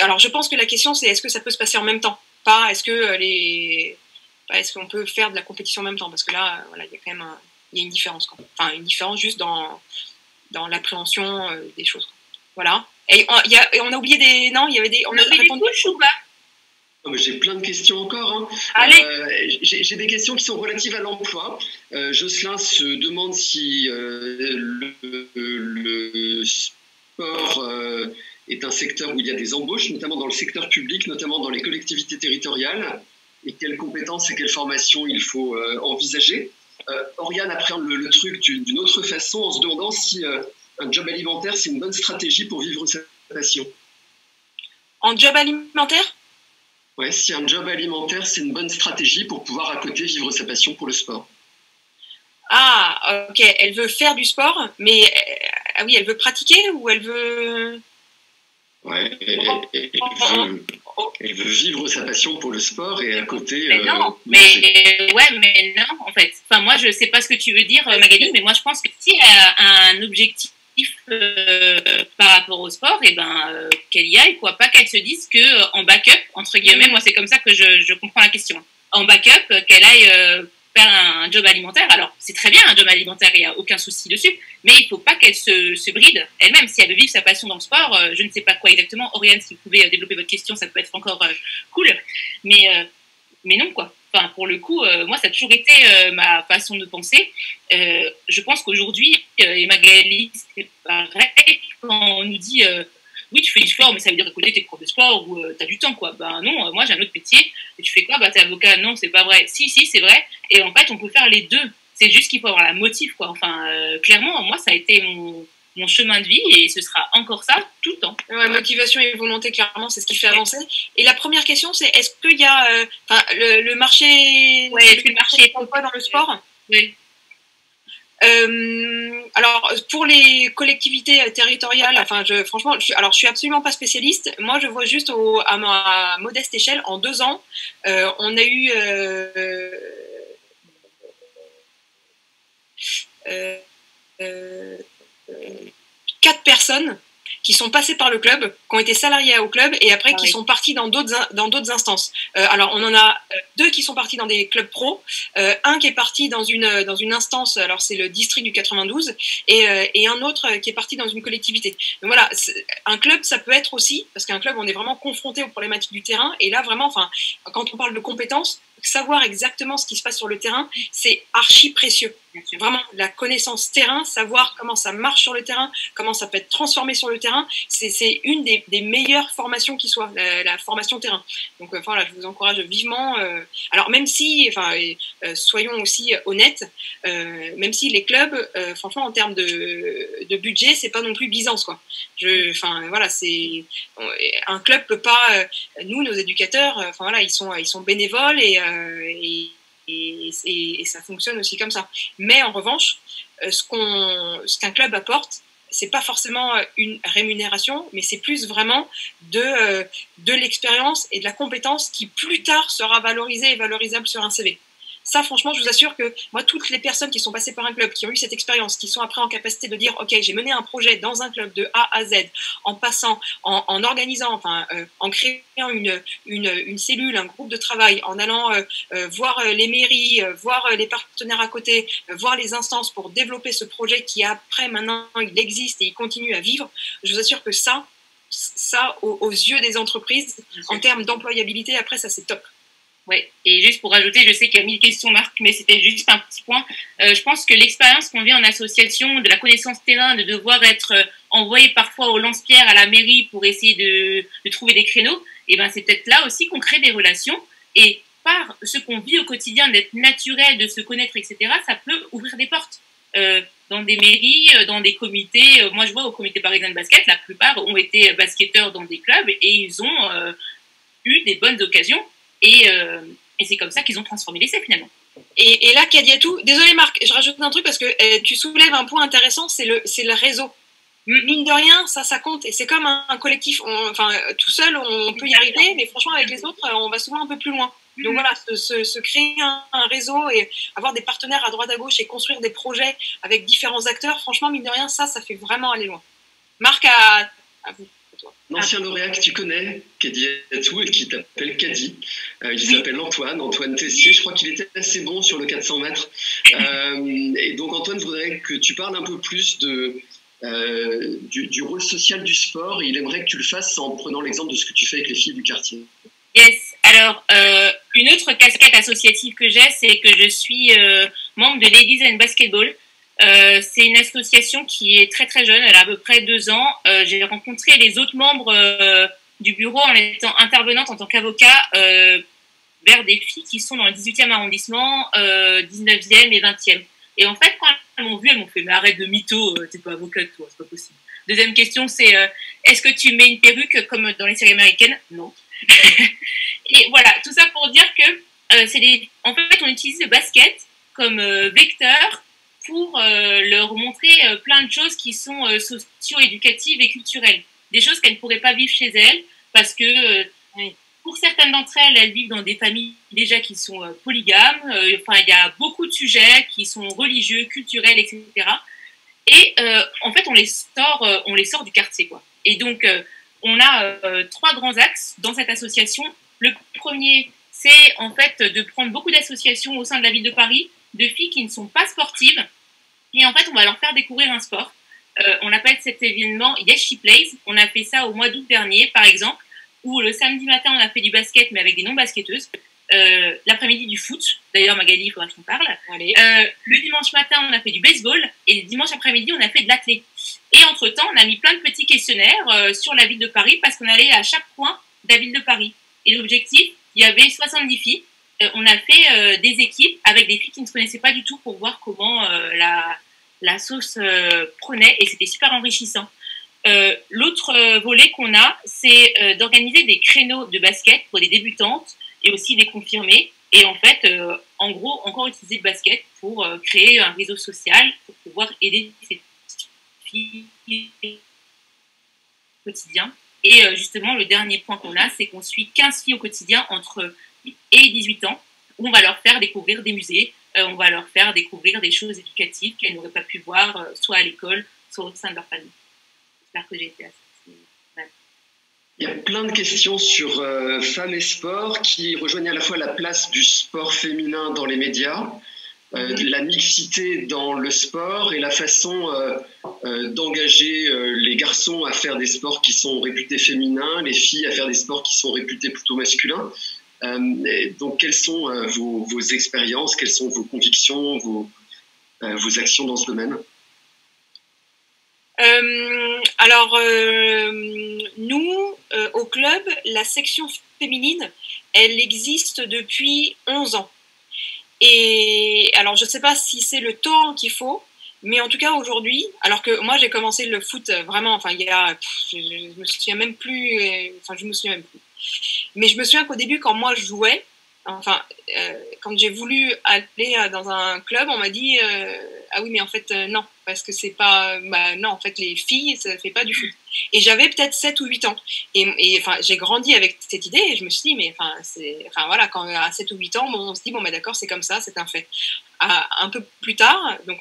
Alors, je pense que la question c'est est-ce que ça peut se passer en même temps, pas est-ce que est-ce qu'on peut faire de la compétition en même temps? Parce que là, voilà, il y a quand même une différence. Enfin, une différence juste dans l'appréhension des choses. Quoi. Voilà. Et on a oublié des... Non, il y avait des... On a répondu ou pas? J'ai plein de questions encore. Hein. Allez. J'ai des questions qui sont relatives à l'emploi. Jocelyn se demande si le sport est un secteur où il y a des embauches, notamment dans le secteur public, notamment dans les collectivités territoriales. Et quelles compétences et quelles formations il faut envisager. Oriane appréhende le truc d'une autre façon en se demandant si un job alimentaire, c'est une bonne stratégie pour vivre sa passion. En job alimentaire ? Ouais, si un job alimentaire, c'est une bonne stratégie pour pouvoir à côté vivre sa passion pour le sport. Ah, ok. Elle veut faire du sport, mais oui, elle veut pratiquer ou elle veut... Ouais, elle veut vivre sa passion pour le sport et à côté... Mais non, mais non, en fait. Enfin, moi, je sais pas ce que tu veux dire, Magali, mais moi, je pense que si elle a un objectif par rapport au sport, et qu'elle y aille, quoi. Pas qu'elle se dise que en backup, entre guillemets, moi, c'est comme ça que je comprends la question. En backup, qu'elle aille... faire un job alimentaire, alors c'est très bien un job alimentaire, il n'y a aucun souci dessus, mais il ne faut pas qu'elle se bride elle-même. Si elle veut vivre sa passion dans le sport, je ne sais pas quoi exactement. Oriane, si vous pouvez développer votre question, ça peut être encore cool, mais non quoi. Enfin, pour le coup, moi ça a toujours été ma façon de penser. Je pense qu'aujourd'hui, et Magali, c'est pareil, quand on nous dit oui, tu fais du sport, mais ça veut dire qu'à côté, t'es prof de sport ou t'as du temps, quoi. Ben non, moi j'ai un autre métier. Et tu fais quoi? Bah t'es avocat. Non, c'est pas vrai. Si, c'est vrai. Et en fait, on peut faire les deux. C'est juste qu'il faut avoir la motive, quoi. Enfin, clairement, moi, ça a été mon chemin de vie et ce sera encore ça tout le temps. Ouais, motivation et volonté, clairement, c'est ce qui fait avancer. Et la première question, c'est est-ce qu'il y a le marché... Ouais, est-ce que le marché est quoi dans le sport? Oui. Alors pour les collectivités territoriales, franchement, je suis absolument pas spécialiste. Moi, je vois juste à ma modeste échelle, en 2 ans, on a eu 4 personnes qui sont passés par le club, qui ont été salariés au club et après qui sont partis dans d'autres instances. Alors on en a 2 qui sont partis dans des clubs pro, un qui est parti dans une instance, alors c'est le district du 92, et un autre qui est parti dans une collectivité. Donc voilà, un club ça peut être aussi, parce qu'un club on est vraiment confronté aux problématiques du terrain, et là vraiment, quand on parle de compétences, savoir exactement ce qui se passe sur le terrain, c'est archi précieux. Vraiment, la connaissance terrain, savoir comment ça marche sur le terrain, comment ça peut être transformé sur le terrain, c'est une des meilleures formations qui soit, la formation terrain. Donc, voilà, je vous encourage vivement. Alors, même si, soyons aussi honnêtes, même si les clubs, franchement, en termes de budget, c'est pas non plus Byzance, quoi. Voilà, c'est un club peut pas. Nous, nos éducateurs, voilà, ils sont bénévoles et ça fonctionne aussi comme ça. Mais en revanche, ce qu'un club apporte, c'est pas forcément une rémunération, mais c'est plus vraiment de l'expérience et de la compétence qui plus tard sera valorisée et valorisable sur un CV. Ça, franchement, je vous assure que moi, toutes les personnes qui sont passées par un club, qui ont eu cette expérience, qui sont après en capacité de dire, OK, j'ai mené un projet dans un club de A à Z, en passant, en organisant, enfin, en créant une cellule, un groupe de travail, en allant voir les mairies, voir les partenaires à côté, voir les instances pour développer ce projet qui, après, maintenant, il existe et il continue à vivre. Je vous assure que ça aux yeux des entreprises, en termes d'employabilité, après, ça, c'est top. Ouais, et juste pour rajouter, je sais qu'il y a 1000 questions, Marc, mais c'était juste un petit point. Je pense que l'expérience qu'on vit en association, de la connaissance terrain, de devoir être envoyé parfois au lance-pierre à la mairie pour essayer de trouver des créneaux, et ben c'est peut-être là aussi qu'on crée des relations. Et par ce qu'on vit au quotidien, d'être naturel, de se connaître, etc., ça peut ouvrir des portes. Dans des mairies, dans des comités. Moi, je vois au comité parisien de basket, la plupart ont été basketteurs dans des clubs et ils ont eu des bonnes occasions. Et c'est comme ça qu'ils ont transformé l'essai finalement. Et là, Kadiatou, désolé Marc, je rajoute un truc parce que tu soulèves un point intéressant, c'est le réseau. Mine de rien, ça compte. Et c'est comme un collectif. Enfin, tout seul, on peut y arriver, mais franchement, avec les autres, on va souvent un peu plus loin. Donc voilà, se créer un réseau et avoir des partenaires à droite à gauche et construire des projets avec différents acteurs, franchement, mine de rien, ça fait vraiment aller loin. Marc, à vous. L'ancien lauréat que tu connais, qui est Kadiatou et qui t'appelle Kadi, il s'appelle Antoine Tessier, je crois qu'il était assez bon sur le 400 mètres. Et donc Antoine voudrait que tu parles un peu plus du rôle social du sport. Il aimerait que tu le fasses en prenant l'exemple de ce que tu fais avec les filles du quartier. Yes, alors une autre casquette associative que j'ai, c'est que je suis membre de Ladies and Basketball. C'est une association qui est très très jeune, elle a à peu près 2 ans. J'ai rencontré les autres membres du bureau en étant intervenante en tant qu'avocat vers des filles qui sont dans le 18e arrondissement, 19e et 20e. Et en fait, quand elles m'ont vu, elles m'ont fait « mais arrête de mytho, t'es pas avocate toi, c'est pas possible ». Deuxième question, c'est est-ce que tu mets une perruque comme dans les séries américaines? Non. Et voilà, tout ça pour dire que en fait, on utilise le basket comme vecteur pour leur montrer plein de choses qui sont socio-éducatives et culturelles. Des choses qu'elles ne pourraient pas vivre chez elles parce que pour certaines d'entre elles, elles vivent dans des familles déjà qui sont polygames. Enfin, il y a beaucoup de sujets qui sont religieux, culturels, etc. Et en fait, on les sort du quartier, quoi. Et donc, on a 3 grands axes dans cette association. Le premier, c'est en fait de prendre beaucoup d'associations au sein de la ville de Paris, de filles qui ne sont pas sportives. Et en fait, on va leur faire découvrir un sport. On appelle cet événement Yes She Plays. On a fait ça au mois d'août dernier, par exemple, où le samedi matin, on a fait du basket, mais avec des non-basketteuses. L'après-midi, du foot. D'ailleurs, Magali, il faudra qu'on parle. Le dimanche matin, on a fait du baseball. Et le dimanche après-midi, on a fait de l'athlé. Et entre-temps, on a mis plein de petits questionnaires sur la ville de Paris parce qu'on allait à chaque coin de la ville de Paris. Et l'objectif, il y avait 70 filles. On a fait des équipes avec des filles qui ne se connaissaient pas du tout pour voir comment la sauce prenait. Et c'était super enrichissant. L'autre volet qu'on a, c'est d'organiser des créneaux de basket pour des débutantes et aussi des confirmées. Et en fait, en gros, encore utiliser le basket pour créer un réseau social pour pouvoir aider ces filles au quotidien. Et justement, le dernier point qu'on a, c'est qu'on suit 15 filles au quotidien entre 8 et 18 ans, où on va leur faire découvrir des musées, on va leur faire découvrir des choses éducatives qu'elles n'auraient pas pu voir, soit à l'école, soit au sein de leur famille. J'espère que j'ai été assez... Il y a plein de questions sur femmes et sport qui rejoignent à la fois la place du sport féminin dans les médias, la mixité dans le sport et la façon d'engager les garçons à faire des sports qui sont réputés féminins, les filles à faire des sports qui sont réputés plutôt masculins. Donc, quelles sont vos expériences, quelles sont vos convictions, vos actions dans ce domaine? Alors, nous, au club, la section féminine, elle existe depuis 11 ans. Et alors, je ne sais pas si c'est le temps qu'il faut, mais en tout cas, aujourd'hui, alors que moi, j'ai commencé le foot vraiment, enfin, il y a, je me souviens même plus, enfin, je me souviens même plus. Mais je me souviens qu'au début, quand moi, je jouais, enfin, quand j'ai voulu aller dans un club, on m'a dit, ah oui, mais en fait, non, parce que c'est pas, non, en fait, les filles, ça fait pas du foot. Et j'avais peut-être 7 ou 8 ans. Et enfin, j'ai grandi avec cette idée et je me suis dit, mais enfin, voilà, quand à 7 ou 8 ans, bon, on se dit, bon, d'accord, c'est comme ça, c'est un fait. Un peu plus tard, donc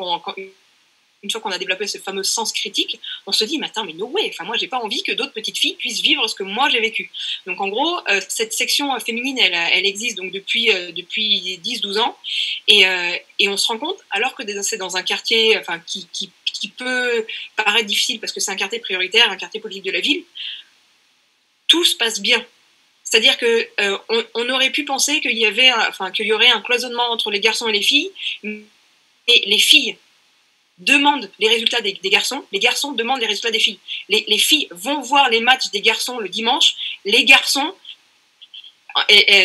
une fois qu'on a développé ce fameux sens critique, on se dit, mais attends, mais no way, enfin, moi, j'ai pas envie que d'autres petites filles puissent vivre ce que moi, j'ai vécu. Donc, en gros, cette section féminine, elle existe donc depuis 10-12 ans, et on se rend compte, alors que c'est dans un quartier enfin, qui peut paraître difficile, parce que c'est un quartier prioritaire, un quartier politique de la ville, tout se passe bien. C'est-à-dire que on aurait pu penser qu'il y aurait un cloisonnement entre les garçons et les filles, et les filles demandent les résultats des garçons, les garçons demandent les résultats des filles. Les filles vont voir les matchs des garçons le dimanche, les garçons,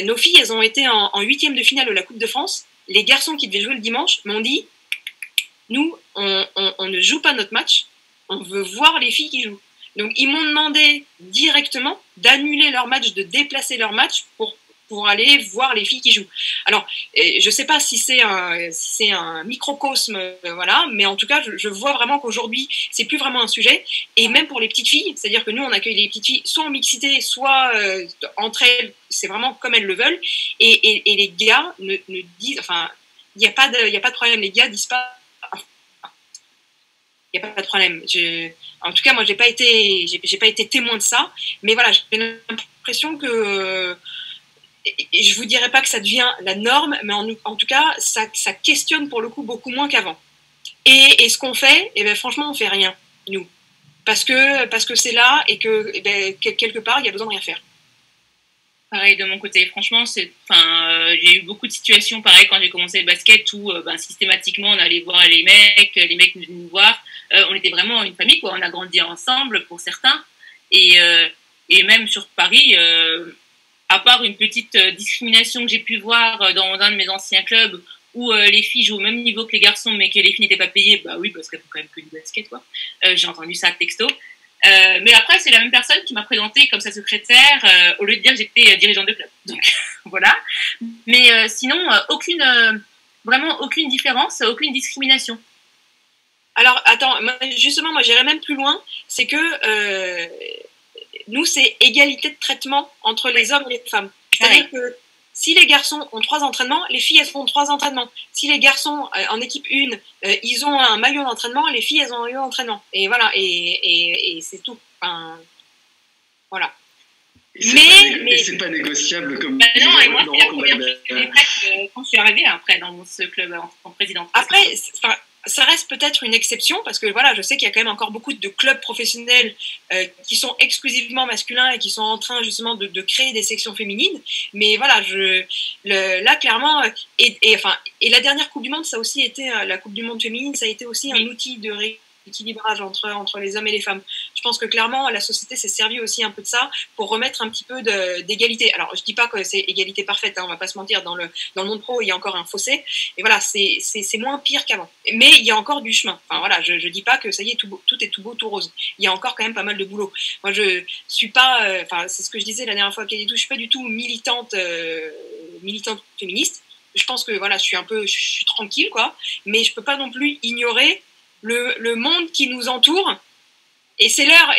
nos filles, elles ont été en 8e de finale de la Coupe de France, les garçons qui devaient jouer le dimanche m'ont dit, nous, on ne joue pas notre match, on veut voir les filles qui jouent. Donc, ils m'ont demandé directement d'annuler leur match, de déplacer leur match pour aller voir les filles qui jouent. Alors, je ne sais pas si c'est un microcosme, voilà, mais en tout cas, je vois vraiment qu'aujourd'hui, c'est plus vraiment un sujet. Et même pour les petites filles, c'est-à-dire que nous, on accueille les petites filles soit en mixité, soit entre elles, c'est vraiment comme elles le veulent. Et les gars ne disent, enfin, il n'y a pas de problème. Les gars disent pas, il n'y a pas de problème. En tout cas, moi, j'ai pas été témoin de ça, mais voilà, j'ai l'impression que je vous dirais pas que ça devient la norme, mais en tout cas, ça questionne pour le coup beaucoup moins qu'avant. Et ce qu'on fait, eh ben, franchement, on fait rien, nous. Parce que c'est là et que eh ben, quelque part, il y a besoin de rien faire. Pareil de mon côté. Franchement, j'ai eu beaucoup de situations pareil quand j'ai commencé le basket où systématiquement on allait voir les mecs venaient nous voir. On était vraiment une famille, quoi. On a grandi ensemble pour certains. Et même sur Paris, à part une petite discrimination que j'ai pu voir dans un de mes anciens clubs où les filles jouent au même niveau que les garçons mais que les filles n'étaient pas payées, bah oui, parce qu'elles font quand même que du basket, quoi. J'ai entendu ça texto. Mais après, c'est la même personne qui m'a présenté comme sa secrétaire au lieu de dire que j'étais dirigeante de club. Donc, voilà. Mais sinon, vraiment aucune différence, aucune discrimination. Alors, attends, justement, moi, j'irais même plus loin. C'est que nous, c'est égalité de traitement entre les hommes et les femmes. C'est-à-dire que si les garçons ont 3 entraînements, les filles, elles font 3 entraînements. Si les garçons, en équipe 1, ils ont un maillot d'entraînement, les filles, elles ont un maillot d'entraînement. Et voilà, et c'est tout. Enfin, voilà. Mais c'est pas négociable comme... non, et moi, c'est la première chose que j'ai faite quand je suis arrivée après dans ce club en présidente. Après, ça reste peut-être une exception parce que voilà, je sais qu'il y a quand même encore beaucoup de clubs professionnels qui sont exclusivement masculins et qui sont en train justement de créer des sections féminines. Mais voilà, là clairement, et la dernière Coupe du Monde, ça a aussi été la Coupe du Monde féminine, ça a été aussi un outil de rééquilibrage entre les hommes et les femmes. Je pense que clairement, la société s'est servie aussi un peu de ça pour remettre un petit peu d'égalité. Alors, je dis pas que c'est égalité parfaite, hein, on va pas se mentir, dans le monde pro, il y a encore un fossé, et voilà, c'est moins pire qu'avant. Mais il y a encore du chemin. Enfin, voilà, je dis pas que ça y est, tout est tout beau, tout rose. Il y a encore quand même pas mal de boulot. Moi, je suis pas, c'est ce que je disais la dernière fois, je suis pas du tout militante féministe. Je pense que voilà, je suis tranquille, quoi, mais je peux pas non plus ignorer le monde qui nous entoure. Et c'est l'heure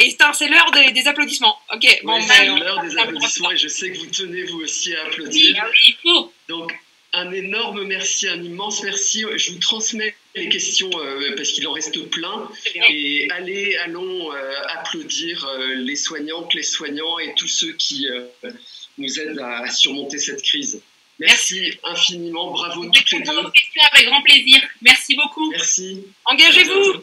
des applaudissements. Ok, bon, oui, c'est l'heure des applaudissements et je sais que vous tenez vous aussi à applaudir. Oui, il faut. Donc, un énorme merci, un immense merci. Je vous transmets les questions parce qu'il en reste plein. Et allons applaudir les soignantes, les soignants et tous ceux qui nous aident à surmonter cette crise. Merci infiniment, bravo toutes les deux. Avec grand plaisir. Merci beaucoup. Merci. Engagez-vous.